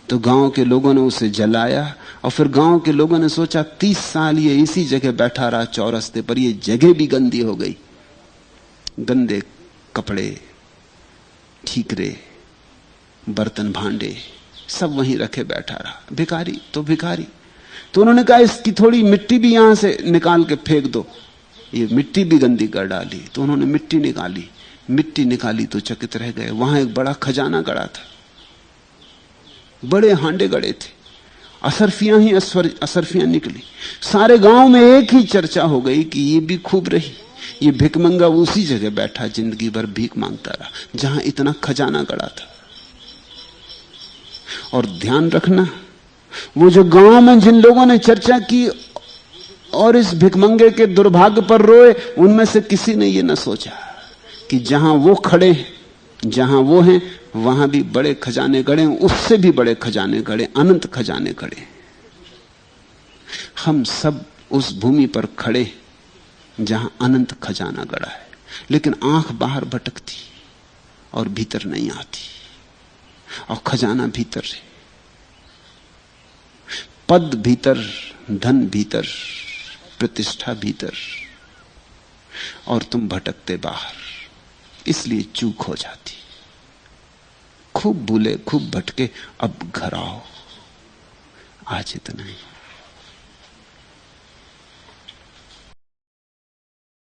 तो गांव के लोगों ने उसे जलाया, और फिर गांव के लोगों ने सोचा 30 साल ये इसी जगह बैठा रहा चौरस्ते पर, ये जगह भी गंदी हो गई, गंदे कपड़े, ठीकरे, बर्तन भांडे सब वहीं रखे बैठा रहा, भिखारी तो भिखारी। तो उन्होंने कहा इसकी थोड़ी मिट्टी भी यहां से निकाल के फेंक दो, ये मिट्टी भी गंदी कर डाली। तो उन्होंने मिट्टी निकाली तो चकित रह गए, वहां एक बड़ा खजाना गड़ा था, बड़े हांडे गड़े थे, असरफियां ही असरफियां निकली। सारे गांव में एक ही चर्चा हो गई कि ये भी खूब रही, ये भिखमंगा उसी जगह बैठा जिंदगी भर भीख मांगता रहा जहां इतना खजाना गड़ा था। और ध्यान रखना, वो जो गांव में जिन लोगों ने चर्चा की और इस भिखमंगे के दुर्भाग्य पर रोए, उनमें से किसी ने यह न सोचा कि जहां वो खड़े, जहां वो हैं, वहां भी बड़े खजाने गड़े, उससे भी बड़े खजाने गड़े, अनंत खजाने गड़े। हम सब उस भूमि पर खड़े जहां अनंत खजाना गड़ा है, लेकिन आंख बाहर भटकती और भीतर नहीं आती, और खजाना भीतर है। पद भीतर, धन भीतर, प्रतिष्ठा भीतर, और तुम भटकते बाहर, इसलिए चूक हो जाती। खूब भूले, खूब भटके, अब घर आओ। आज इतना ही।